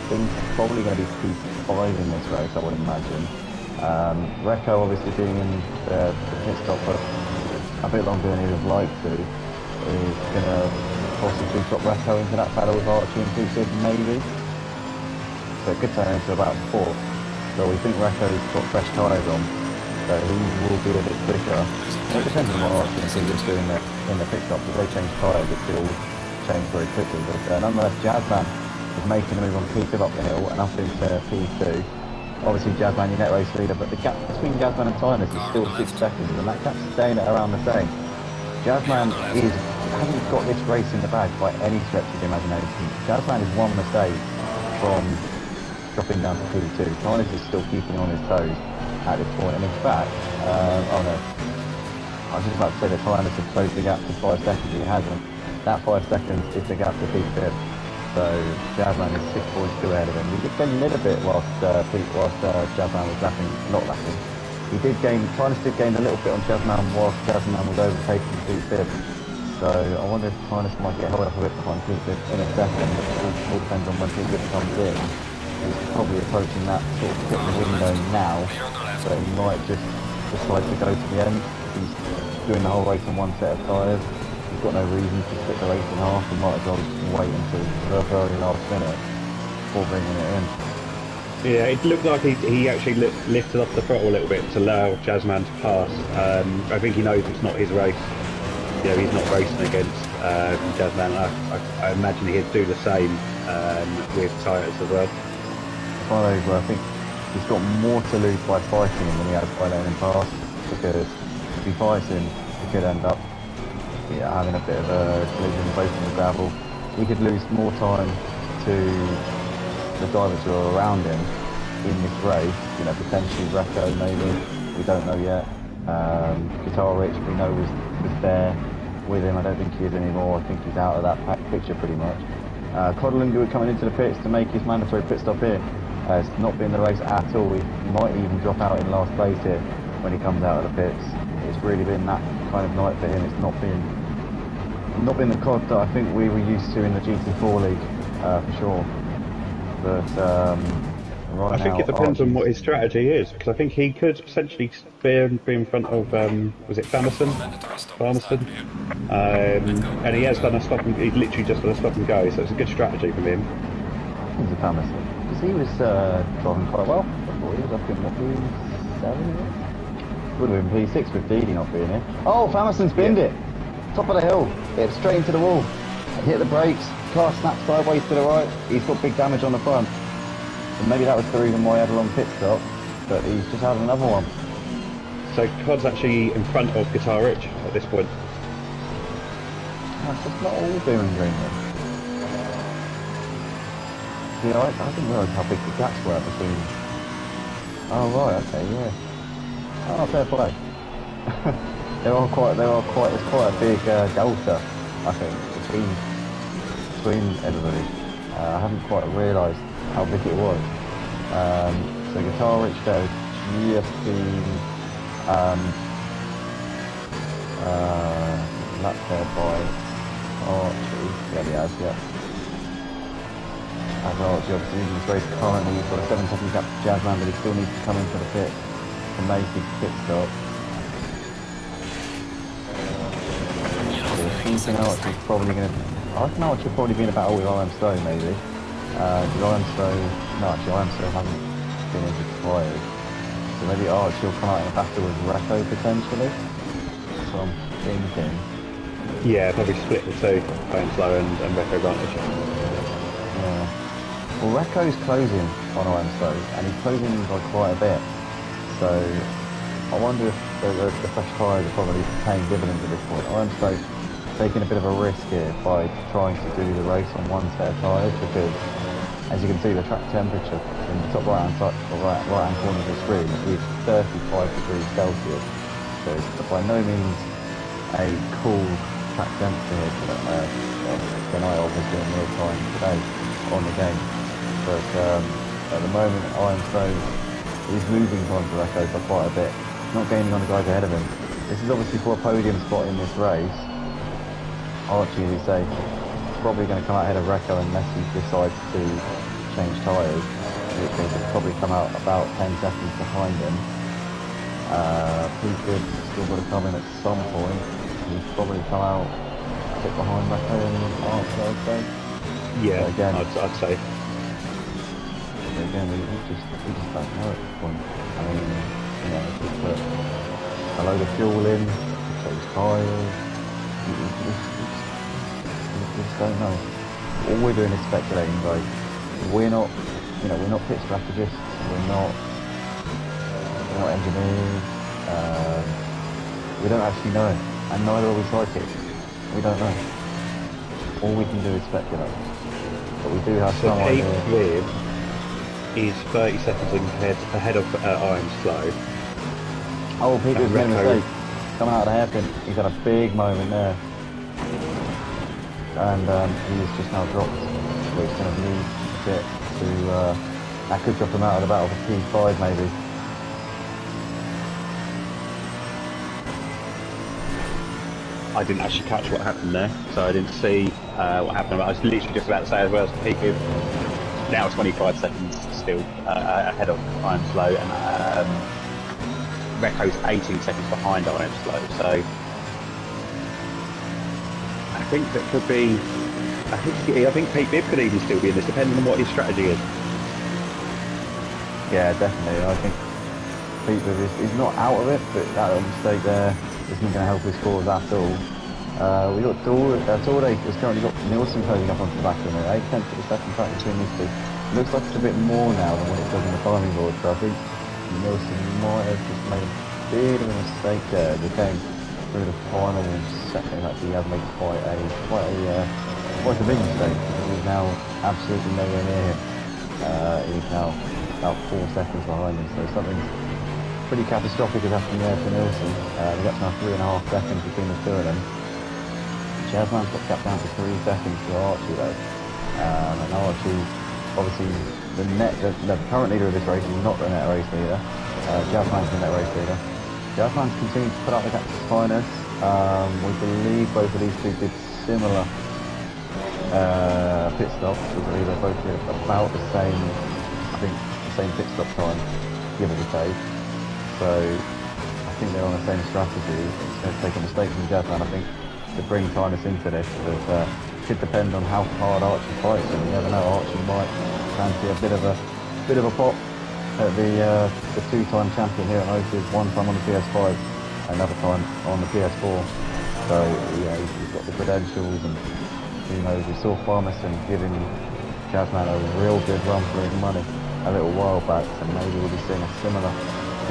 think is probably going to be P5 in this race, I would imagine. Recco obviously being in the pit stop for a bit longer than he would like to, is going to possibly drop Recco into that battle with Archie and Pete, maybe. So it could turn into about 4. So we think Recco's got fresh tyres on, so he will be a bit quicker. It depends on what Archie and Pete are doing in the pit stop. If they change tyres, it could all change very quickly. But nonetheless, Jazzman is making a move on P2 up the hill and up into P2. Obviously Jazzman your net race leader, but the gap between Jazzman and Tynus is still 6 seconds, and that gap's staying at around the same. Jazzman hasn't got this race in the bag by any stretch of the imagination. Jazzman is one mistake from dropping down to P2. Tynus is still keeping on his toes at this point, and in fact, oh no, I was just about to say that Tynus has closed the gap to 5 seconds, he hasn't. That 5 seconds is the gap to P5. So Jazzman is 6 points too ahead of him. He did gain a little bit whilst Jazzman was not lapping. He did gain, Tynus did gain a little bit on Jazzman whilst Jazzman was overtaking P5. So I wonder if Tynus might get held up a bit behind P5 in a second. It all depends on when P5 comes in. He's probably approaching that sort of pit window now, so he might just decide to go to the end. He's doing the whole race on one set of tyres. He's got no reason to split the race in half. He might as well wait until the very last minute before bringing it in. Yeah, it looked like he actually lifted off the throttle a little bit to allow Jazzman to pass. I think he knows it's not his race. You know, he's not racing against Jazzman. I imagine he'd do the same with Tynus as well. It's one of those where I think he's got more to lose by fighting him than he has by letting him pass, because if he fights him, he could end up having a bit of a collision both in the gravel. He could lose more time to the drivers who are around him in this race, you know, potentially Recco maybe, we don't know yet. Guitar Rich we know was there with him. I don't think he is anymore. I think he's out of that picture pretty much. Codlingu coming into the pits to make his mandatory pit stop here. It's not been the race at all. He might even drop out in last place here when he comes out of the pits. It's really been that kind of night for him. It's not been the COD that I think we were used to in the Gt3 league, for sure. But right I think it depends on what his strategy is, because I think he could potentially be in front of was it Farmerston? And he has done a stop and he's literally just done a stop and go, so it's a good strategy from him. He's a Farmerston because he was driving quite well before. He was up in what, P7? Would have been P6 with Didi not being here. Oh, Farmerston's binned it. Top of the hill, hit straight into the wall. Hit the brakes. Car snapped sideways to the right. He's got big damage on the front. And maybe that was the reason why he had a long pit stop, but he's just had another one. So COD's actually in front of Guitar Rich at this point. That's just not all doom and gloom then. See, I didn't realise how big the gaps were between. Oh right, okay, yeah. Oh, fair play. It's quite a big delta, I think, between everybody. I haven't quite realised how big it was. So Guitar Rich there has just been lapped there by Archie. Yeah, he has, yeah. As Archie obviously in this race currently, he's got a 7-second gap to Jazzman, but he still needs to come into the pit to make his pit stop. So Archie's probably going to... I reckon Archie's probably be in a battle with Iron Stone, maybe. Iron Stone... No, actually, Iron Stone hasn't been into tyres. So maybe Archie will come out in a battle with Recco, potentially. So I'm thinking... Yeah, probably split the two, Iron Slow and Recco Advantage. Yeah. Well, Recco's closing on Iron Stone, and he's closing by quite a bit. So I wonder if the fresh tyres are probably paying dividends at this point. Iron Stone taking a bit of a risk here by trying to do the race on one set of tyres, because as you can see, the track temperature in the top right hand corner of the screen is 35 degrees Celsius. So it's by no means a cool track temperature here tonight, obviously in real time today on the game. But at the moment, Iron Stone is moving on to Recco by quite a bit, not gaining on the guys ahead of him. This is obviously for a podium spot in this race. Archie, as you say, probably going to come out ahead of Recco unless he decides to change tyres, which means he'll probably come out about 10 seconds behind him. Peter's still got to come in at some point. He's probably come out a bit behind Recco and Archie, I'd say. Yeah, so again, I'd say. Again, we just don't know at this point. I mean, you know, if we put a load of fuel in, change tyres, we just don't know. All we're doing is speculating, guys. We're not, you know, we're not pit strategists, we're not engineers, we don't actually know, and neither are we psychics. We don't know. All we can do is speculate. But we do have So some idea. Pete is 30 seconds ahead of Iron Slow. Oh, Peter's made a Recco. mistake. Coming out of the hairpin, he's had a big moment there. And he's just now dropped. So he's going to need a bit to... that could drop him out of the battle for P5 maybe. I didn't actually catch what happened there, so I didn't see what happened. I was literally just about to say as well, so Pete now 25 seconds still ahead of Iron Slow, and Recco's 18 seconds behind Iron Slow, so I think that could be, I think Pete Bibb could even still be in this, depending on what his strategy is. Yeah, definitely. I think Pete Bibb is not out of it, but that little mistake there isn't going to help his scores at all. We got Tourde has currently got Nielsen closing up onto the back of him, 8 tenths of the second track between these two. Looks like it's a bit more now than what it does on the timing board, so I think Nielsen might have just made a bit of a mistake there. As he came through the final second, actually he has made quite a big mistake, because he's now absolutely nowhere near him. He's now about 4 seconds behind him, so something's pretty catastrophic has happened there for Nielsen. We've got now 3.5 seconds between the two of them. Jazzman's got capped down to 3 seconds for Archie though. And Archie, obviously, the current leader of this race is not the net race leader. Jazzman's the net race leader. Jazzman's continued to put up the gap to Finus. We believe both of these two did similar pit stops. We believe they both did about the same, I think, the same pit stop time, give or take. So I think they're on the same strategy. It's going to take a mistake from Jazzman, I think, to bring Finus into this. But it could depend on how hard Archie fights him. You never know, Archie might fancy a bit of a pop at the two-time champion here at Motors, one time on the PS5, another time on the PS4. So yeah, he's got the credentials, and who knows, we saw Farmerson giving Jazzman a real good run for his money a little while back, so maybe we'll be seeing a similar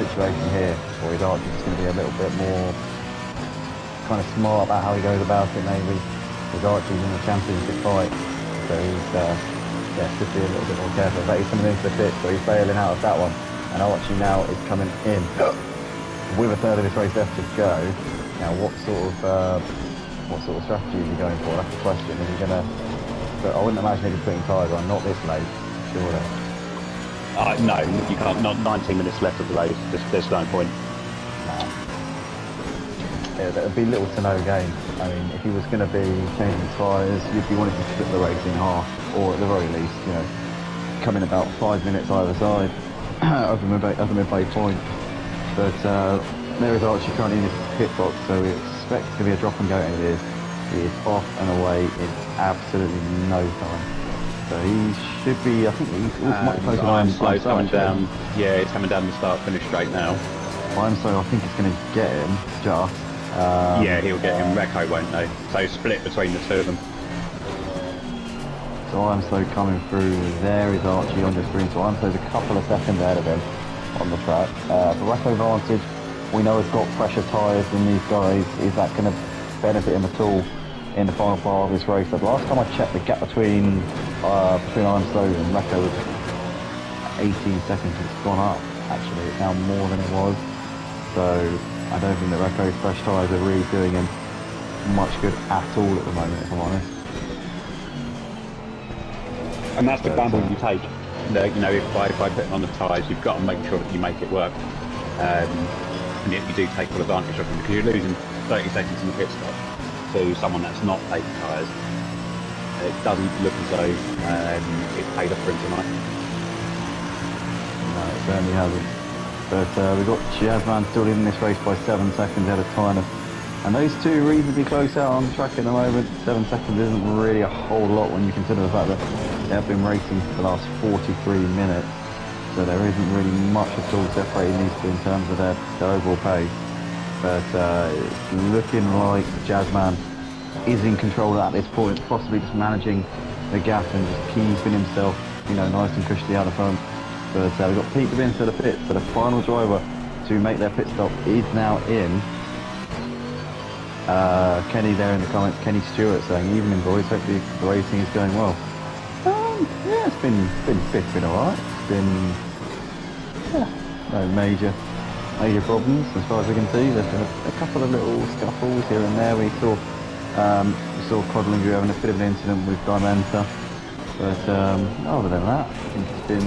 situation here, where Archie's going to be a little bit more kind of smart about how he goes about it maybe, because Archie's in the championship fight, so he's yeah, should be a little bit more careful. But he's coming into the pit, so he's bailing out of that one. And Archie now is coming in with a third of his race left to go. Now, what sort of strategy is he going for? That's the question. Is he going to? But I wouldn't imagine he'd be putting tyres on, not this late, surely. No, you can't. Not 19 minutes left of the race. There's no point. Yeah, there'd be little to no gain. I mean, if he was going to be changing tyres, you'd be wanting to split the race in half, or at the very least, you know, come in about 5 minutes either side of the midway point. But there is Archie currently in his pit box, so we expect it's going to be a drop and go, and it is. He is off and away in absolutely no time. So he should be, I think he's much closer to I'm slow coming down. Yeah, it's coming down the start-finish straight now. I'm so I think it's going to get him just. Yeah, he'll get him. Recco won't know. So split between the two of them. So I'm slow coming through. There is Archie on the screen. So I'm slow's a couple of seconds ahead of him on the track. The Recco advantage, we know has got fresher tyres than these guys. Is that going to benefit him at all in the final part of this race? But last time I checked, the gap between I'm slow and Recco was 18 seconds. It's gone up. Actually, it's now more than it was. So I don't think that Recco's fresh tyres are really doing him much good at all at the moment, if I'm honest. And that's the gamble you take. You know, if by putting on the tyres, you've got to make sure that you make it work. And if you do take full advantage of them, because you're losing 30 seconds in the pit stop to someone that's not taking tyres. It doesn't look as though it's paid off for him tonight. No, it certainly hasn't. But we've got Jazzman still leading this race by 7 seconds ahead of Tyner. And those two reasonably close out on the track at the moment. 7 seconds isn't really a whole lot when you consider the fact that they have been racing for the last 43 minutes. So there isn't really much at all separating these two in terms of their overall pace. But it's looking like Jazzman is in control at this point, possibly just managing the gap and just keeping himself, you know, nice and cushy out the front. But we've got Pete into the pit, so the final driver to make their pit stop is now in. Kenny there in the comments, Kenny Stewart saying, evening boys, hopefully the racing is going well. Yeah, it's been alright. It's been, yeah, no major problems as far as we can see. There's been a couple of little scuffles here and there. We saw Codlinger having a bit of an incident with Dimenta. But other than that, I think it's been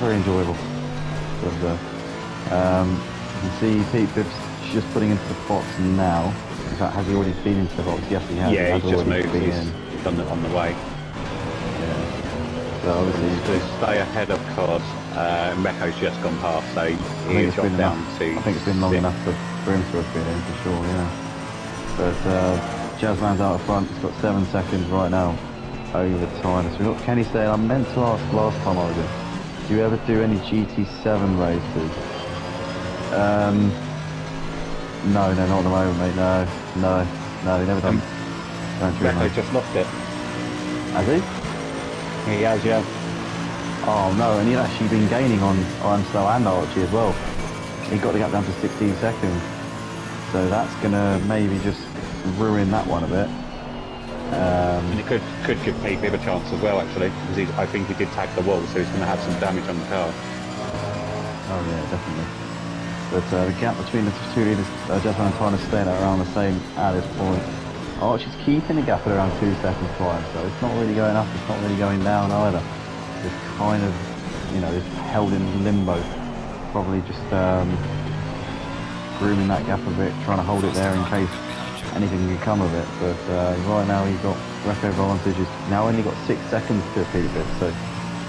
very enjoyable. But, you can see Pete Bibbs just putting into the box now. In fact, has he already been into the box? Yes, he has. Yeah, he's just moved. He's on the way. Yeah. So obviously to stay ahead of Cod, Recco's just gone past, so he's dropped down to. I think it's been long enough for him to have been in for sure. Yeah. But Jazzman's out front. He's got 7 seconds right now over time. So we've got Kenny saying, I meant to ask last time I was in, do you ever do any GT7 races? No, not at the moment, mate. No, they never done. Recco just lost it. Has he? He has, yeah. Oh no, and he's actually been gaining on Slow and Archie as well. He got the gap down to 16 seconds. So that's going to maybe just ruin that one a bit. And it could give Pete Bibb a chance as well, actually, because I think he did tag the wall, so he's going to have some damage on the car. Oh yeah, definitely. But the gap between the two leaders, Jazzman and Tyler staying at around the same at this point. Archie's keeping the gap at around 2 seconds wide, so it's not really going up, it's not really going down either. It's kind of, you know, it's held in limbo. Probably just grooming that gap a bit, trying to hold it there in case anything can come of it. But right now he's got Recco advantage. He's now only got 6 seconds to beat it, so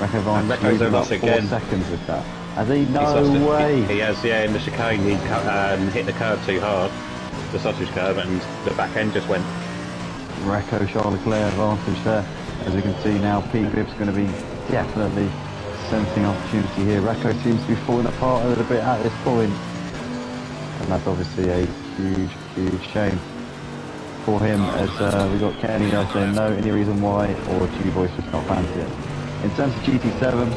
Recco advantage about 4 seconds with that. Has he? No way! He has, yeah, in the chicane he hit the curve too hard, the sausage curve, and the back end just went. Recco, Charles Leclerc advantage there. As we can see now, Pete Bibb's going to be definitely sensing opportunity here. Recco seems to be falling apart a little bit at this point. And that's obviously a huge shame for him, as we've got Kenny there saying no, any reason why, or do you boys just not fancy it? In terms of GT7,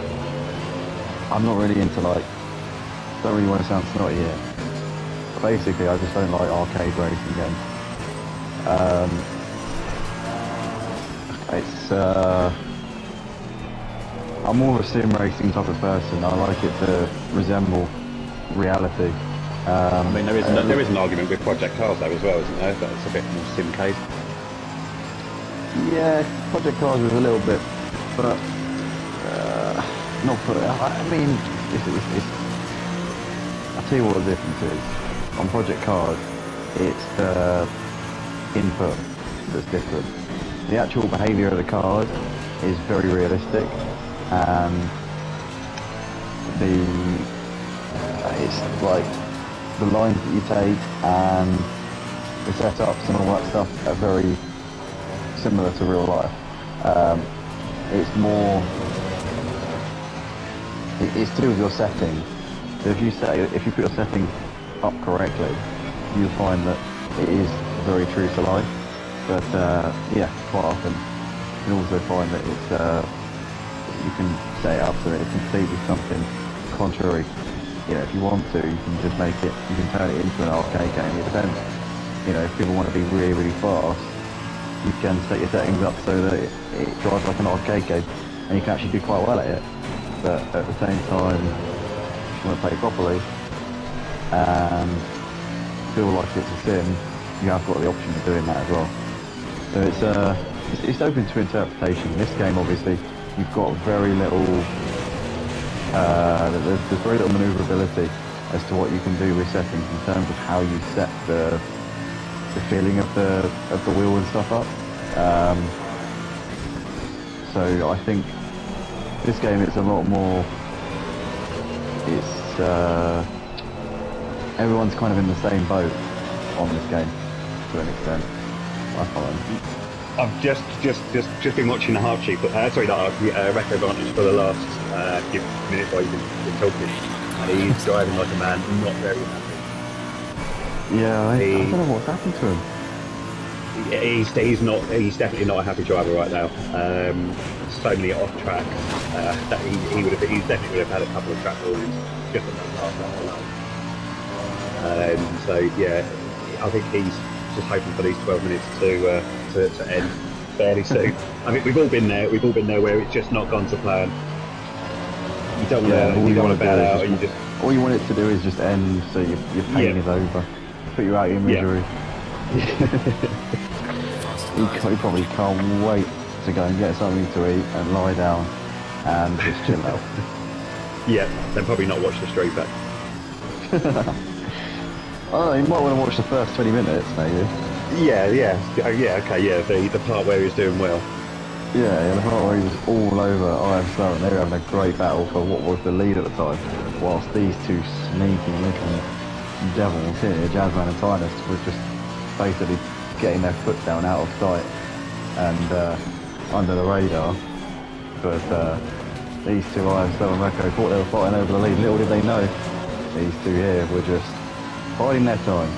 I'm not really into, like, don't really want to sound snotty here. But basically, I just don't like arcade racing games. It's I'm more of a sim racing type of person. I like it to resemble reality. I mean, there is an argument with Project Cars though as well, isn't there? That's a bit more sim-cade. Yeah, Project Cars was a little bit, but not for. I mean, it's. I'll tell you what the difference is. On Project Cars, it's the input that's different. The actual behaviour of the cars is very realistic, and it's like the lines that you take and the setups and all that stuff are very similar to real life. It's more, it's to do with your settings. So if you put your settings up correctly, you'll find that it is very true to life. But yeah, quite often you can also find that it's you can set it up so that it's completely something contrary. You know, if you want to, you can just make it. You can turn it into an arcade game. It depends. You know, if people want to be really, really fast, you can set your settings up so that it drives like an arcade game, and you can actually do quite well at it. But at the same time, if you want to play properly and feel like it's a sim, you have got the option of doing that as well. So it's open to interpretation. In this game, obviously, you've got very little. There's very little manoeuvrability as to what you can do with settings in terms of how you set the feeling of the wheel and stuff up. So I think this game it's a lot more. It's everyone's kind of in the same boat on this game to an extent. I find. I've just been watching the Half Sheep, sorry, not Record Advantage for the last few minutes while you've been talking, and he's driving like a man, not very happy. Yeah, I don't know what's happened to him. He's definitely not a happy driver right now. So many off tracks that he definitely would have had a couple of track warnings just on that last lap alone. So yeah, I think he's just hoping for these 12 minutes to end fairly soon. I mean, we've all been there where it's just not gone to plan. You don't want to bail out, and you just. All you want it to do is just end, so your pain is over. Put you out of your misery. You probably can't wait to go and get something to eat and lie down and just chill out. Yeah, then probably not watch the straight back. Oh, you might want to watch the first 20 minutes, maybe. Yeah, the part where he's doing well. Yeah, the part where he was all over Iron Star and they were having a great battle for what was the lead at the time, whilst these two sneaky little devils here, Jazzman and Tynus, were just basically getting their foot down out of sight and under the radar. But these two, Iron Star and Recco, thought they were fighting over the lead. Little did they know, these two here were just biding their time.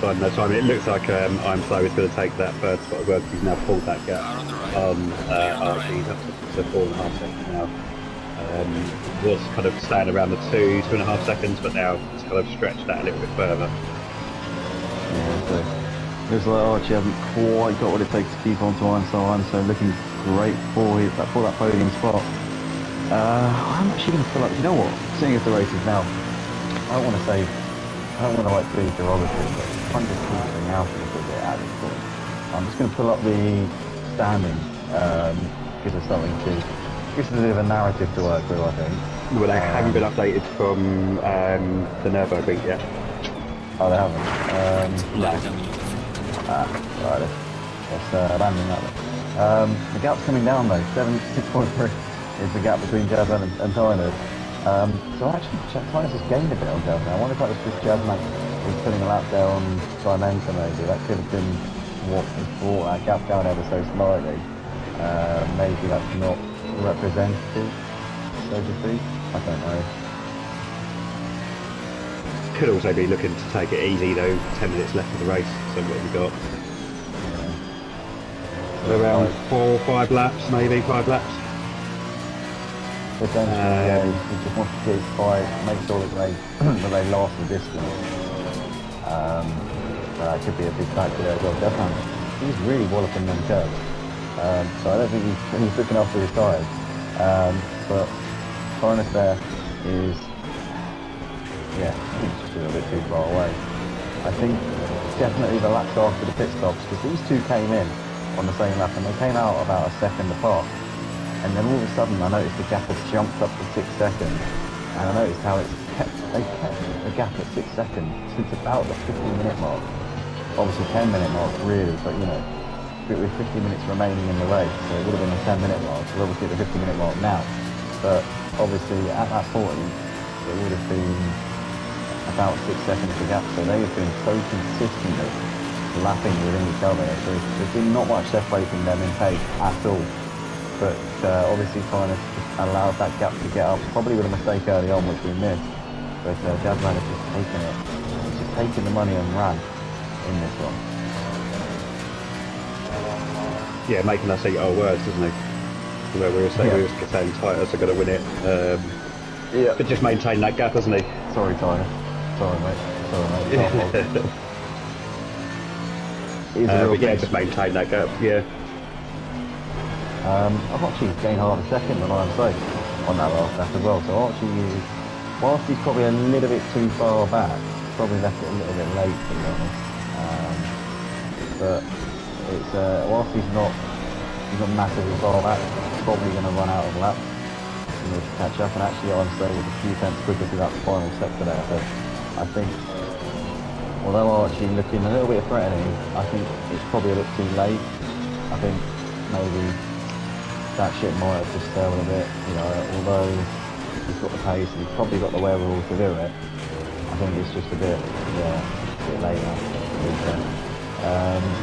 Biding their time. It looks like I'm Slow is going to take that third spot as well because he's now pulled that gap on Archie. He's up to 4.5 seconds now. Was kind of staying around the 2.5 seconds, but now it's kind of stretched that a little bit further. Yeah, so looks like Archie hasn't quite got what it takes to keep on to Einstein, so looking great for that podium spot. I'm actually going to pull up. You know what? Seeing as the race is now, I don't want to like be derogatory, but I'm just filtering out a little bit at this point. I'm just going to pull up the standings, gives us something to, gives us a bit of a narrative to work with, I think. Well, they haven't been updated from the Nürburgring yet. Oh, they haven't? No. Right, let's abandon that then. The gap's coming down though, 76.3 is the gap between Jazzman and Tynus. So actually, Tynus has gained a bit on Jazzman. I wonder if that was just Jazzman was putting a lap there on Dimension maybe. That could have been what has brought that gap down ever so slightly. Maybe that's not representative, so to speak. I don't know. Could also be looking to take it easy though. 10 minutes left of the race. So what have we got? Yeah. Around 4 or 5 laps, maybe 5 laps. Essentially, yeah, he just wants to get by, make sure that they last the distance. That could be a big factor there as well, definitely. he's really walloping them curves. So I don't think he's looking after his tyres. But Finest there is, yeah, he's just a little bit too far away. I think definitely the laps after the pit stops, because these two came in on the same lap and they came out about a second apart. And then all of a sudden I noticed the gap had jumped up to 6 seconds. And I noticed how they kept the gap at 6 seconds since about the 15-minute mark. Obviously 10-minute mark really, but you know, with 50 minutes remaining in the race, so it would have been a 10-minute mark. We're obviously at the 50-minute mark now. But obviously at that point, it would have been about 6 seconds of gap. So they have been so consistently lapping within each other. There's been not much separating them in pace at all. But obviously trying to allow that gap to get up, probably with a mistake early on which we missed. But Jazzman has just taken it. He's just taken the money and ran in this one. Yeah, making us eat our words, doesn't he? Where we were saying Titus are going to win it. Yeah. But just maintain that gap, hasn't he? Sorry, Tyler. Sorry, mate. But yeah, just maintain that gap. Yeah. I've actually gained half a second on IMSA on that last lap as well. So Archie is, whilst he's probably a little bit too far back, probably left it a little bit late to be honest. But it's whilst he's not massively far back, he's probably going to run out of laps in order to catch up. And actually IMSA was a few tenths quicker through that final sector there. So I think, although Archie looking a little bit threatening, I think it's probably a bit too late. I think maybe that shit might have just failed a bit, you know, although he's got the pace and he's probably got the wherewithal to do it. I think it's just a bit late now.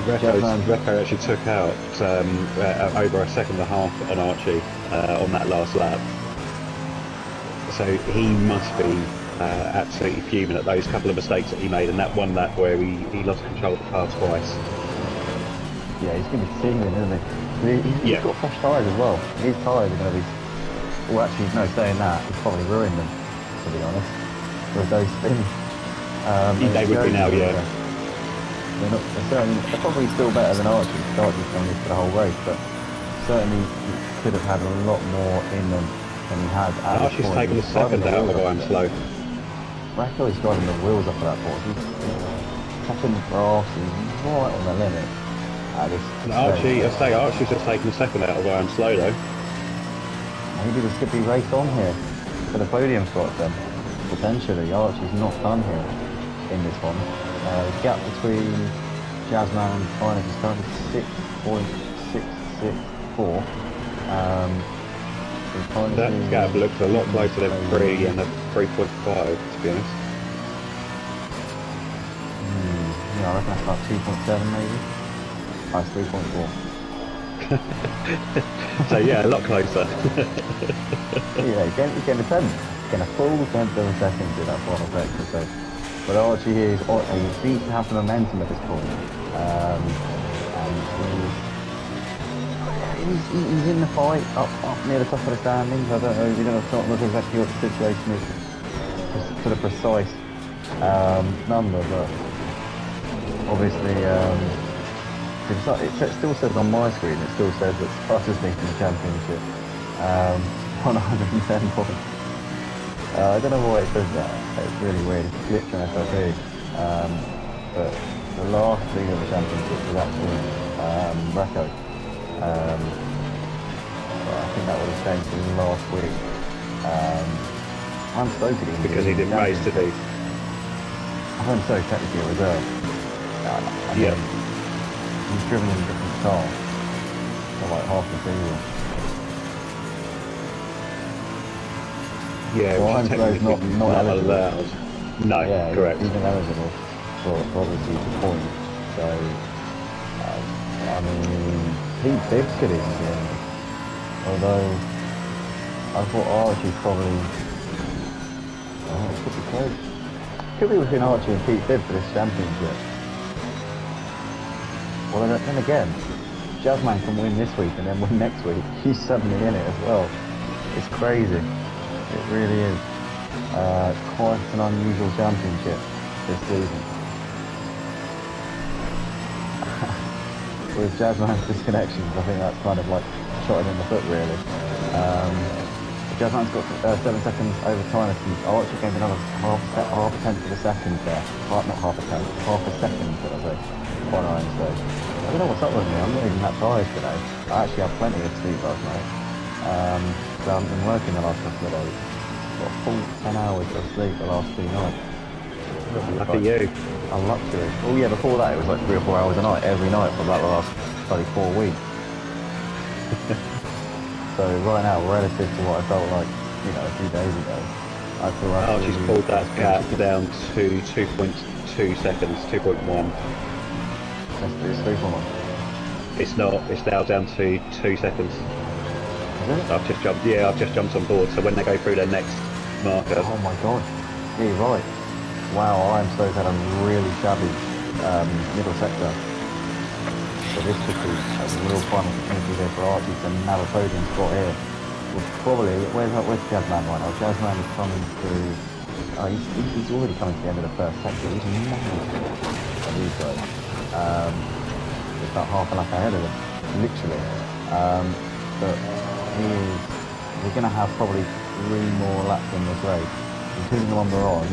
Recco actually took out over a second and a half on Archie on that last lap. So he must be absolutely fuming at those couple of mistakes that he made in that one lap where he lost control of the car twice. Yeah, he's going to be seething, isn't he? He's got fresh tyres as well. His tyres are going to be... Well, actually, no, saying that, he's probably ruined them, to be honest, with those spins. They would be now, yeah. They're probably still better than Archie. Archie's done this for the whole race, but certainly he could have had a lot more in them than he had at this point. Archie's taken the second out of I'm slow. Racco is driving the wheels off of that point. He's touching the grass, he's right on the limit. Archie's just taken the second out of I'm slow though. Maybe this could be race on here for the podium spot then. Potentially, Archie's not done here in this one. The gap between Jazzman and Finest is currently 6.664. That gap looks a lot closer than 3 and a 3.5 to be honest. Yeah, I reckon that's about 2.7 maybe. That's 3.4. So yeah, a lot closer. Yeah, he's getting a tenth. Getting a full tenth of a second in that final sector. So, but Archie here he seems to have the momentum at this point. And he's in the fight up near the top of the standings. I don't know. We don't know exactly what the situation is to the precise number, but obviously. It still says on my screen, it still says that Sputters leading the championship, 110 points. I don't know why it says that, it's really weird, it's a glitch on SLP. But the last leader of the championship was actually Recco. I think that would have changed from last week. I'm stoked at him. Because he didn't race, did he? I'm so technically a reserve. Yeah. He's driven in a different car for like half the season. Yeah, well, which is technically not allowed. No, yeah, correct. He's ineligible for obviously the point. So, I mean, Pete Bibbs could even be in it. Although, I thought Archie probably... Oh, it could be close. Could be between Archie and Pete Bibbs for this championship. Well, then again, Jazzman can win this week and then win next week. He's suddenly in it as well. It's crazy. It really is. Quite an unusual championship this season. with Jazzman's disconnections, I think that's kind of like shot him in the foot, really. Jazzman's got 7 seconds over time. Archie gained another half a tenth of a second there. Not half a tenth, half a second, should I say, on Iron Stage. I don't know what's up with me. I'm not even that tired today. I actually had plenty of sleep last night. So I haven't been working the last couple of days. Got a full 10 hours of sleep the last 2 nights. Lucky you. I'm luxury. Oh yeah, before that it was like 3 or 4 hours a night, every night for about the last 4 weeks. So right now, relative to what I felt like, you know, a few days ago, I feel like Archie's pulled that gap down to 2.2 seconds, 2.1. It's 3.1. It's not. It's now down to 2 seconds. Is it? I've just jumped. Yeah, I've just jumped on board. So when they go through their next marker. Oh my god. Yeah, you're right. Wow, I'm so had a really shabby middle sector. So this could be a real fun opportunity there for Archie to nab a podium spot here. Well, probably, where's Jazzman right now? Jazzman is coming through, he's already coming to the end of the first sector. He's massive of these guys. It's about half a lap ahead of them, literally. But we're going to have probably 3 more laps in this race, including the one we're on.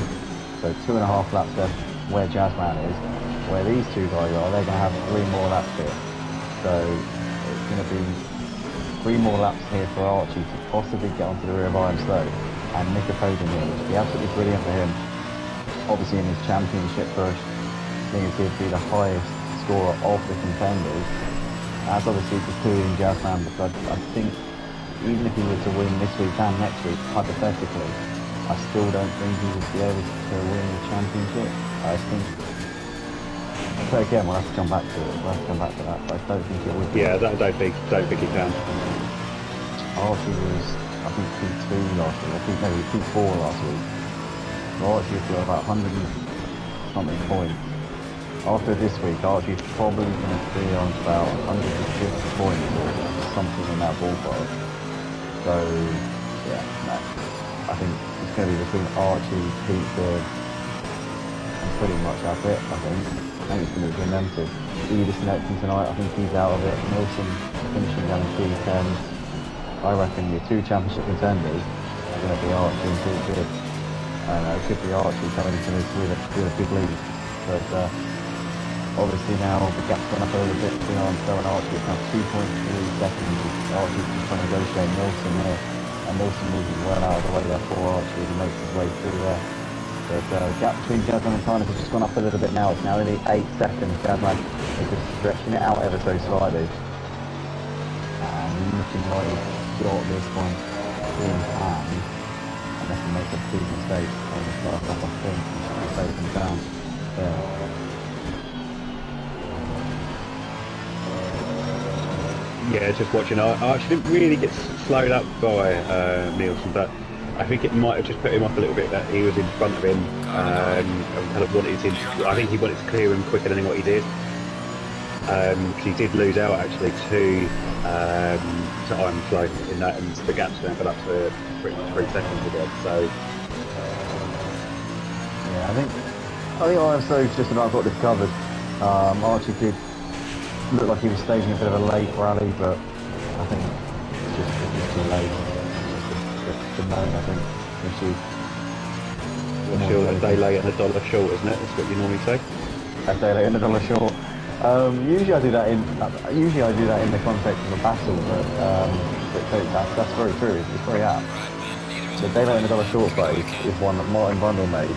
So 2.5 laps left where Jazzman is. Where these 2 guys are, they're going to have 3 more laps here. So it's going to be 3 more laps here for Archie to possibly get onto the rear of Iron Slow and nick a podium here, which would be absolutely brilliant for him. Obviously in his championship push, seeing as he'd be the highest scorer of the contenders. That's obviously precluding Jazzman, because I think even if he were to win this week and next week, hypothetically, I still don't think he would be able to win the championship. I think. So again, we'll have to come back to it. We'll have to come back to that. But I don't think it would. Yeah, I don't think he can. Archie was, I think, P2 last week. I think maybe P4 last week. So Archie has got about 100 and something points. After this week, Archie's probably going to be on about 150 points or something in that ballpark. So yeah, no. I think it's going to be between Archie, Pete, Bird, and pretty much that's it, I think. I think it's going to be between them 2. Edis connecting tonight, I think he's out of it. Milson finishing down in P10. I reckon your 2 championship contenders are going to be Archie and Pete Bird. And it could be Archie coming into this with a big lead. But obviously now the gap's gone up a little bit between Armstrong and Archie. It's now 2.3 seconds. Archie's just trying to negotiate Milson here. And Milson moving well out of the way there for Archie as he makes his way through there. But gap between Jazzman and Tynes has just gone up a little bit now. It's now only 8 seconds. Jazzman is just stretching it out ever so slightly. And looking like he's got this one in hand. Unless he makes a big mistake on the start up, I think he should be safe and sound there. Yeah, just watching. I actually didn't really get slowed up by Nielsen, but I think it might have just put him off a little bit that he was in front of him and kind of wanted him. I think he wanted to clear him quicker than what he did. Because he did lose out actually to Iron Flow in that, and the gap's now got up to pretty much 3 seconds again. So yeah, I think Iron Flow's just about got this covered. Archie did look like he was staging a bit of a late rally, but I think it's just too late. It's just known, I think. a day late and $1 short, isn't it? That's what you normally say. A day late and $1 short. Usually I do that in the context of a battle, but that's very true. It's very apt. The day late and $1 short phrase is one that Martin Brundle made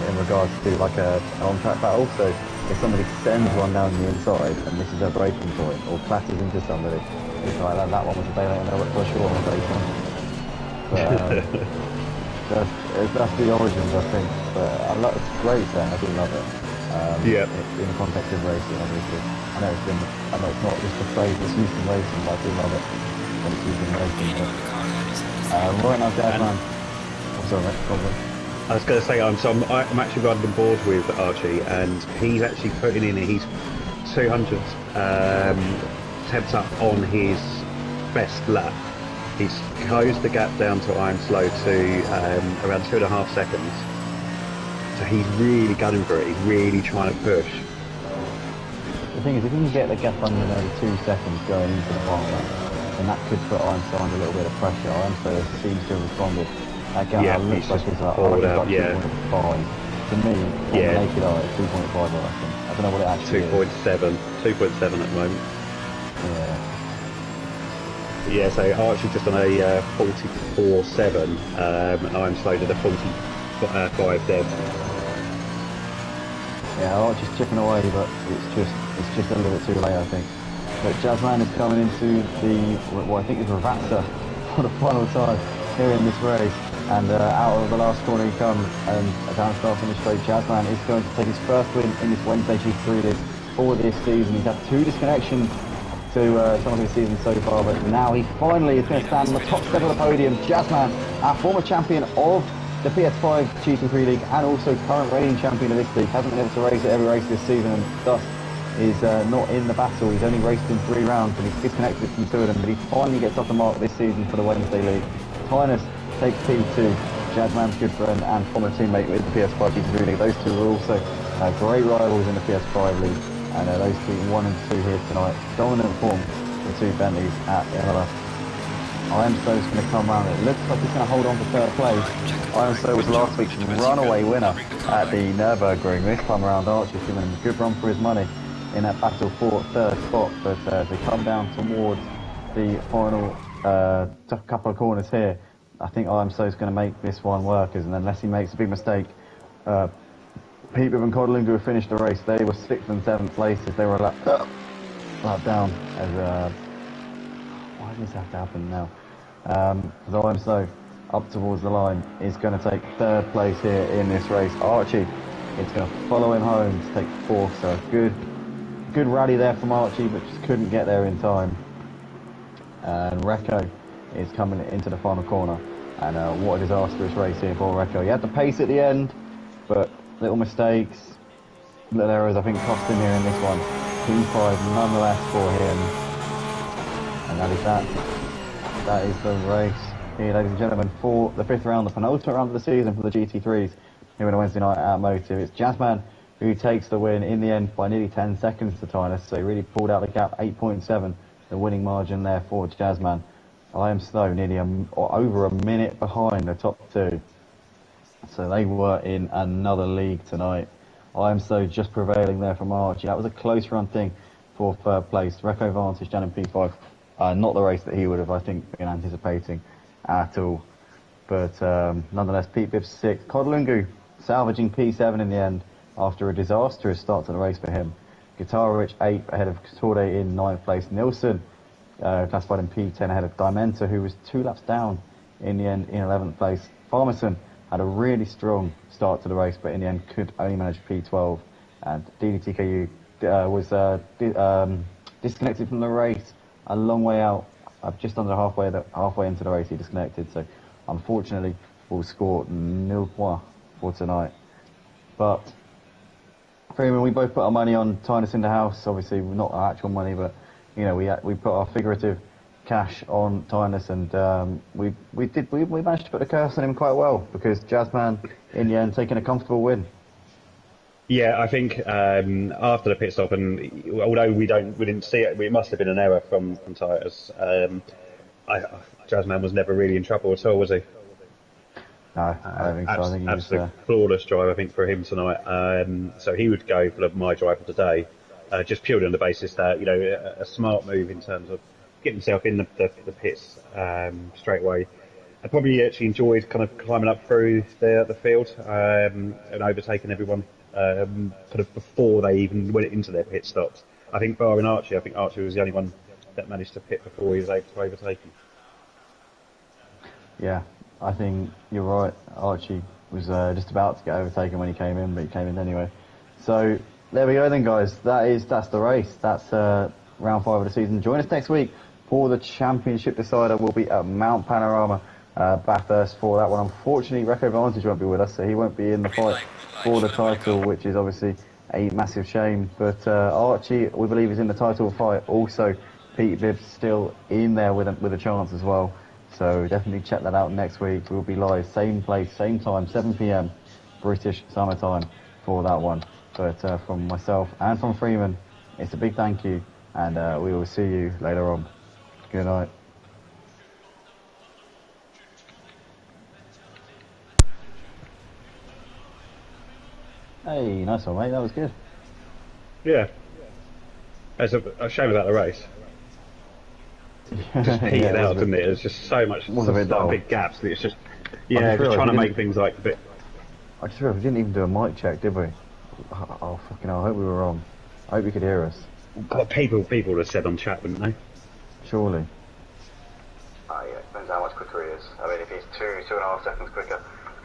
in regards to like an on-track battle. So if somebody sends one down the inside and this is their breaking point, or clatters into somebody, it's like that one was a day late and $1 short on day one. But that's the origins, I think. But it's a great saying. I do love it. Yeah. In the context of racing, obviously. I know it's not just a phrase that's used in racing, but I do love it when it's used in racing. But, right now, Jazzman. I'm sorry, mate. Probably. I was going to say, I'm actually riding on board with Archie, and he's actually putting in his 200 attempts up on his best lap. He's closed the gap down to Iron Slow to around 2.5 seconds. So he's really gunning for it. He's really trying to push. the thing is, if we can get the gap under maybe 2 seconds going into the final lap, then that could put Einstein under a little bit of pressure. Einstein seems to have responded. That gap now looks like it's like 2.5. To me, on the naked eye, it's 2.5, I reckon. I don't know what it actually is. 2.7 at the moment. Yeah. Yeah, so Archie just on a 44.7, and I'm slowed at a 45 dead. Yeah, Archie's chipping away, but it's just a little bit too late, I think. But Jazzman is coming into what I think is Ravazza for the final time here in this race. And out of the last corner he comes, and down starts in the straight. Jazzman is going to take his first win in this Wednesday Gt3 list for this season. He's had 2 disconnections to some of his season so far, but now he finally is going to stand on the top step of the podium. Jazzman, our former champion of the PS5 Gt3 League and also current reigning champion of this league, hasn't been able to race at every race this season and thus is not in the battle. He's only raced in 3 rounds and he's disconnected from 2 of them, but he finally gets off the mark this season for the Wednesday League. Tynus takes P2, Jazzman's good friend and former teammate with the PS5 Gt3 League. Those two are also great rivals in the PS5 League, and those two 1 and 2 here tonight. Dominant form, the 2 Bentleys at Imola. IMSO's going to come round. It looks like he's going to hold on for 3rd place. IMSO was last week's runaway winner at the Nürburgring. This time around, Archie's giving him a good run for his money in that battle for 3rd spot. But as they come down towards the final couple of corners here, I think IMSO's going to make this one work, and unless he makes a big mistake, Pete and Codlingu have finished the race. They were 6th and 7th places. They were a lap down. As why does this have to happen now? So IMSO up towards the line is going to take 3rd place here in this race. Archie is going to follow him home to take 4th. So a good rally there from Archie, but just couldn't get there in time. And Recco is coming into the final corner, and what a disastrous race here for Recco. He had the pace at the end, but little mistakes, little errors I think cost him here in this one. P5 nonetheless for him, and that is the race here, ladies and gentlemen, for the 5th round, the penultimate round of the season for the GT3s here on a Wednesday night at Motive. It's Jazzman who takes the win in the end by nearly 10 seconds to Tynus, so he really pulled out the gap. 8.7 the winning margin there for Jazzman. IMSO nearly over a minute behind the top 2. So they were in another league tonight. IMSO just prevailing there from Archie. That was a close run thing for 3rd place. Recco Vantage down in P5. Not the race that he would have, I think, been anticipating at all. But nonetheless, Pete Bibbs 6th. Codlingu salvaging P7 in the end after a disastrous start to the race for him. Guitarowicz 8th ahead of Torde in 9th place. Nilsson classified in P10 ahead of Dimenta, who was 2 laps down in the end in 11th place. Farmerson had a really strong start to the race, but in the end could only manage P12. And DDTKU was disconnected from the race a long way out. Just under halfway into the race he disconnected, so unfortunately we'll score nil points for tonight. But Freeman, we both put our money on Tynus in the house. Obviously not our actual money, but you know, we put our figurative cash on Tynus, and we managed to put the curse on him quite well, because Jazzman in the end taking a comfortable win. Yeah, I think after the pit stop, and although we didn't see it, it must have been an error from Titus. Jazzman was never really in trouble at all, was he? No, I don't think so. I think he was flawless drive, I think, for him tonight. So he would go for my driver today, just purely on the basis that, you know, a smart move in terms of getting himself in the pits straight away. I probably actually enjoyed kind of climbing up through the field and overtaking everyone kind of before they even went into their pit stops. I think barring Archie, I think Archie was the only one that managed to pit before he was able to overtake him. Yeah, I think you're right. Archie was just about to get overtaken when he came in, but he came in anyway. So there we go then, guys. That's the race. That's round 5 of the season. Join us next week for the championship decider. We'll be at Mount Panorama, Bathurst, for that one. Unfortunately, Recco Vantage won't be with us, so he won't be in the fight for the title, which is obviously a massive shame. But Archie, we believe, is in the title fight. Also, Pete Bibbs still in there with a chance as well. So definitely check that out next week. We'll be live, same place, same time, 7 p.m. British summer time for that one. But from myself and from Freeman, It's a big thank you, and we will see you later on. Good night. Hey, nice one, mate. That was good. Yeah. It's a shame about the race. Just petered out, didn't it? There's just so much, was a bit dull. big gaps. That it's just, just trying to make things like a bit. I just realised we didn't even do a mic check, did we? Oh, fucking hell, I hope we were wrong. I hope you could hear us. God, people would have said on chat, wouldn't they? Surely. Yeah, depends how much quicker he is. I mean, if he's 2.5 seconds quicker,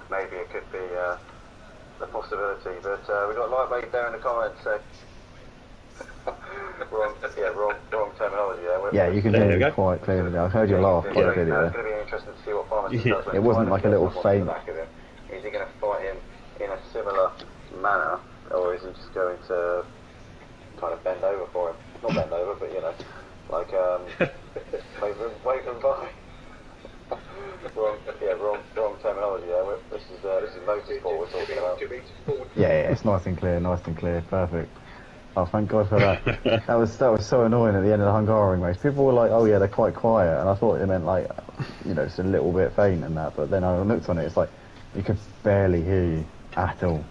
maybe it could be a possibility. But we've got Lightweight there in the comments saying wrong terminology there. Yeah, you can hear me quite clearly now. I heard you laugh quite clearly there. It's going to be interesting to see what Pharmacist does. It wasn't like a little feint. Is he going to fight him in a similar manner, or is he just going to kind of bend over for him? Not bend over, but you know, like wait and buy. wrong terminology there. This is motorsport we're talking about. Yeah, it's nice and clear, perfect. Oh, thank God for that. that was so annoying at the end of the Hungaroring race. People were like, "Oh yeah, they're quite quiet," and I thought it meant like, you know, just a little bit faint and that. But then I looked on it, it's like you could barely hear you at all,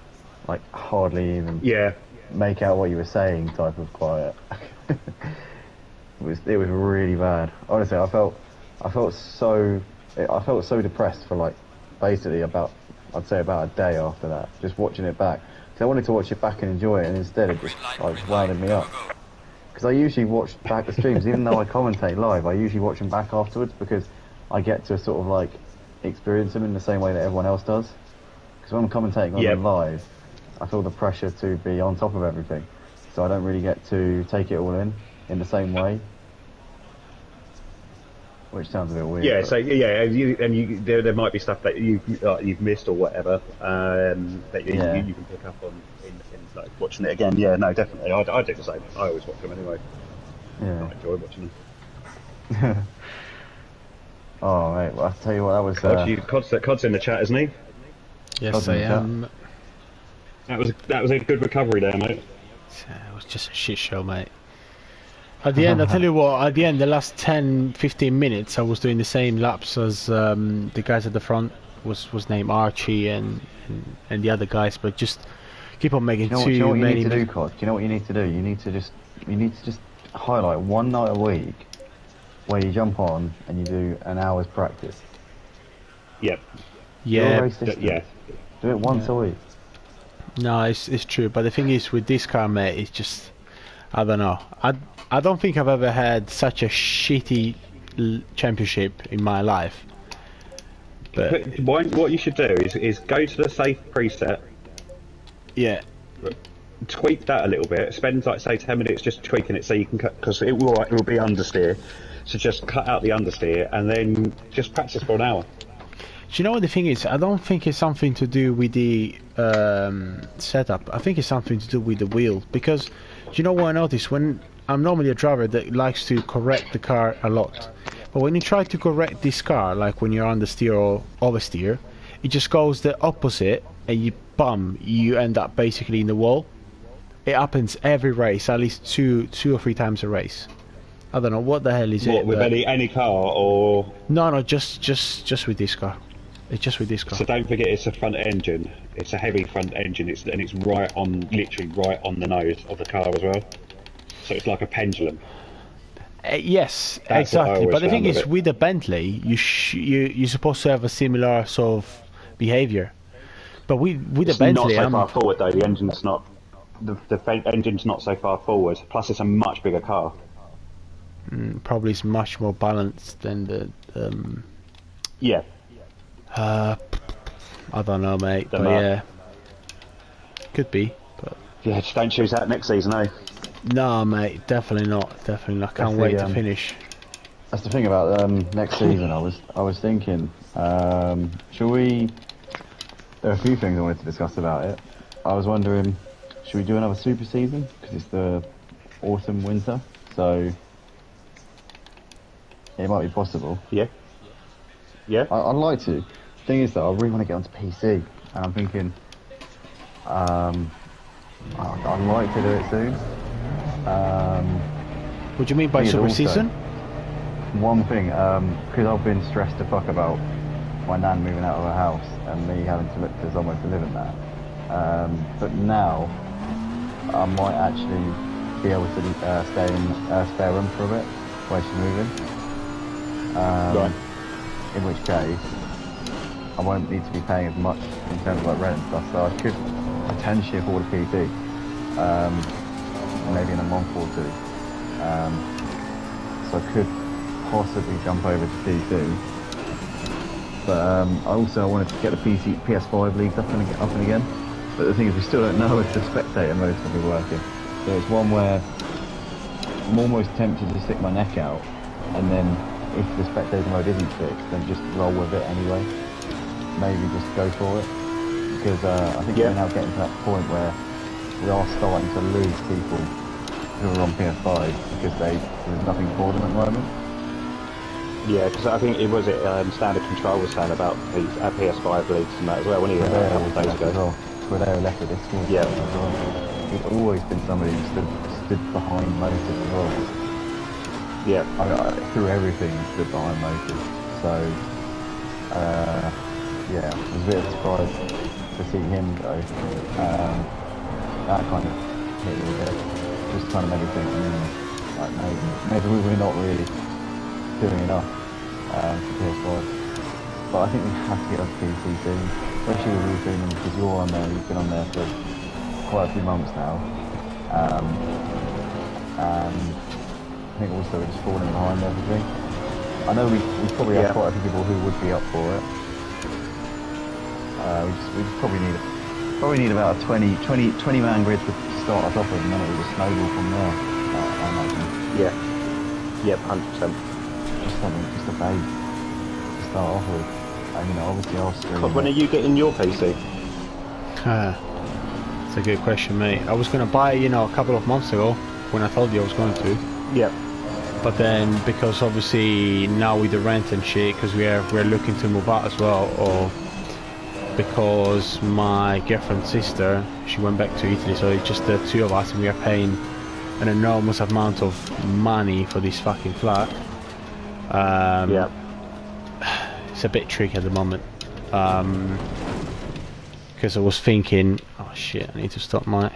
like hardly even make out what you were saying. Type of quiet. it was really bad. Honestly, I felt so depressed for like basically I'd say about a day after that, just watching it back. Because I wanted to watch it back and enjoy it, and instead it just like wounded me up. Because I usually watch back the streams, even though I commentate live, I usually watch them back afterwards because I get to sort of like experience them in the same way that everyone else does. Because when I'm commentating on them live, I feel the pressure to be on top of everything, so I don't really get to take it all in the same way. Which sounds a bit weird. Yeah, but... so there might be stuff that you've missed or whatever that you can pick up on in like watching it again. Yeah, no, definitely. I do the same. I always watch them anyway. Yeah. I enjoy watching them. Oh mate, well, I'll tell you what, that was. Cod's in the chat, isn't he? Yes, I am. That was a good recovery there, mate. It was just a shit show, mate. At the end, I tell you what, at the end, the last 10-15 minutes, I was doing the same laps as the guys at the front, was named Archie and the other guys, but just keep on making too many. Do you know what you need to do, Cod? Do you know what you need to do? You need to just highlight one night a week where you jump on and you do an hour's practice. Yep. Yeah. Yeah. Do it once a week. No, it's true, but the thing is, with this car, mate, it's just, I don't know. I don't think I've ever had such a shitty championship in my life. But what you should do is go to the safe preset. Yeah. Tweak that a little bit. Spend like say 10 minutes just tweaking it so you can cut, because it will be understeer. So just cut out the understeer and then just practice for an hour. Do you know what the thing is? I don't think it's something to do with the setup. I think it's something to do with the wheel. Because, do you know what I noticed? When I'm normally a driver that likes to correct the car a lot. But when you try to correct this car, like when you're understeer or oversteer, it just goes the opposite and you end up basically in the wall. It happens every race, at least two or three times a race. I don't know, what the hell is it? What, with any car or...? No, just with this car. It's just with this car. So don't forget, it's a front engine. It's a heavy front engine. It's literally right on the nose of the car as well. So it's like a pendulum. Yes, That's exactly. But the thing is, with the Bentley, you're supposed to have a similar sort of behaviour. But with the Bentley, not so far forward though. The engine's not. The engine's not so far forward. Plus, it's a much bigger car. Probably it's much more balanced than the. Yeah. I don't know, mate. But yeah, could be. But yeah, just don't choose that next season, eh? No, mate, definitely not. Definitely not. Can't wait to finish. That's the thing about next season. I was thinking, shall we? There are a few things I wanted to discuss about it. I was wondering, should we do another super season? Because it's the autumn winter, so it might be possible. Yeah. Yeah. I'd like to. The thing is, though, I really want to get onto PC, and I'm thinking, I'd like to do it soon. What do you mean by Thing is super also- season? One thing, because I've been stressed to fuck about my nan moving out of her house and me having to look for somewhere to live in that. But now, I might actually be able to stay in a spare room for a bit while she's moving. Right. In which case, I won't need to be paying as much in terms of like rent and stuff, so I could potentially afford a PT, maybe in a month or two. So I could possibly jump over to PC. But I wanted to get the PS5 leagues up and again. But the thing is, we still don't know if the spectator mode's going to be working. So it's one where I'm almost tempted to stick my neck out, and then if the spectator mode isn't fixed, then just roll with it anyway. Maybe just go for it. Because I think we're now getting to that point where we are starting to lose people who are on PS5 because there's nothing for them at the moment. Yeah, because I think Standard Control was saying about these PS5 leagues and that as well, wasn't he? A couple of days ago. Squideo left with this small Yeah. as well. He's always been somebody who stood behind Motors as well. Yeah. Through everything, stood behind Motors. So, yeah, I was a bit surprised to see him go. That kind of hit me a bit. Just kind of made me think, like maybe we're not really doing enough for PS5. But I think we have to get on PC soon, especially with you doing them because you're on there. You've been on there for quite a few months now. And I think also we're just falling behind everything. I know we probably have quite a few people who would be up for it. We just probably need about a 20 man grid to start us off with, and then it will just snowball from there. I imagine. Yeah. Yep, 100%. Just a base to start off with. And obviously I'll stream. When are you getting your PC? It's a good question, mate. I was going to buy, a couple of months ago when I told you I was going to. Yep. But then, because obviously now with the rent and shit, because we're looking to move out as well, or because my girlfriend's sister, she went back to Italy, so it's just the two of us, and we are paying an enormous amount of money for this fucking flat. Yeah. It's a bit tricky at the moment. Because I was thinking, oh shit, I need to stop my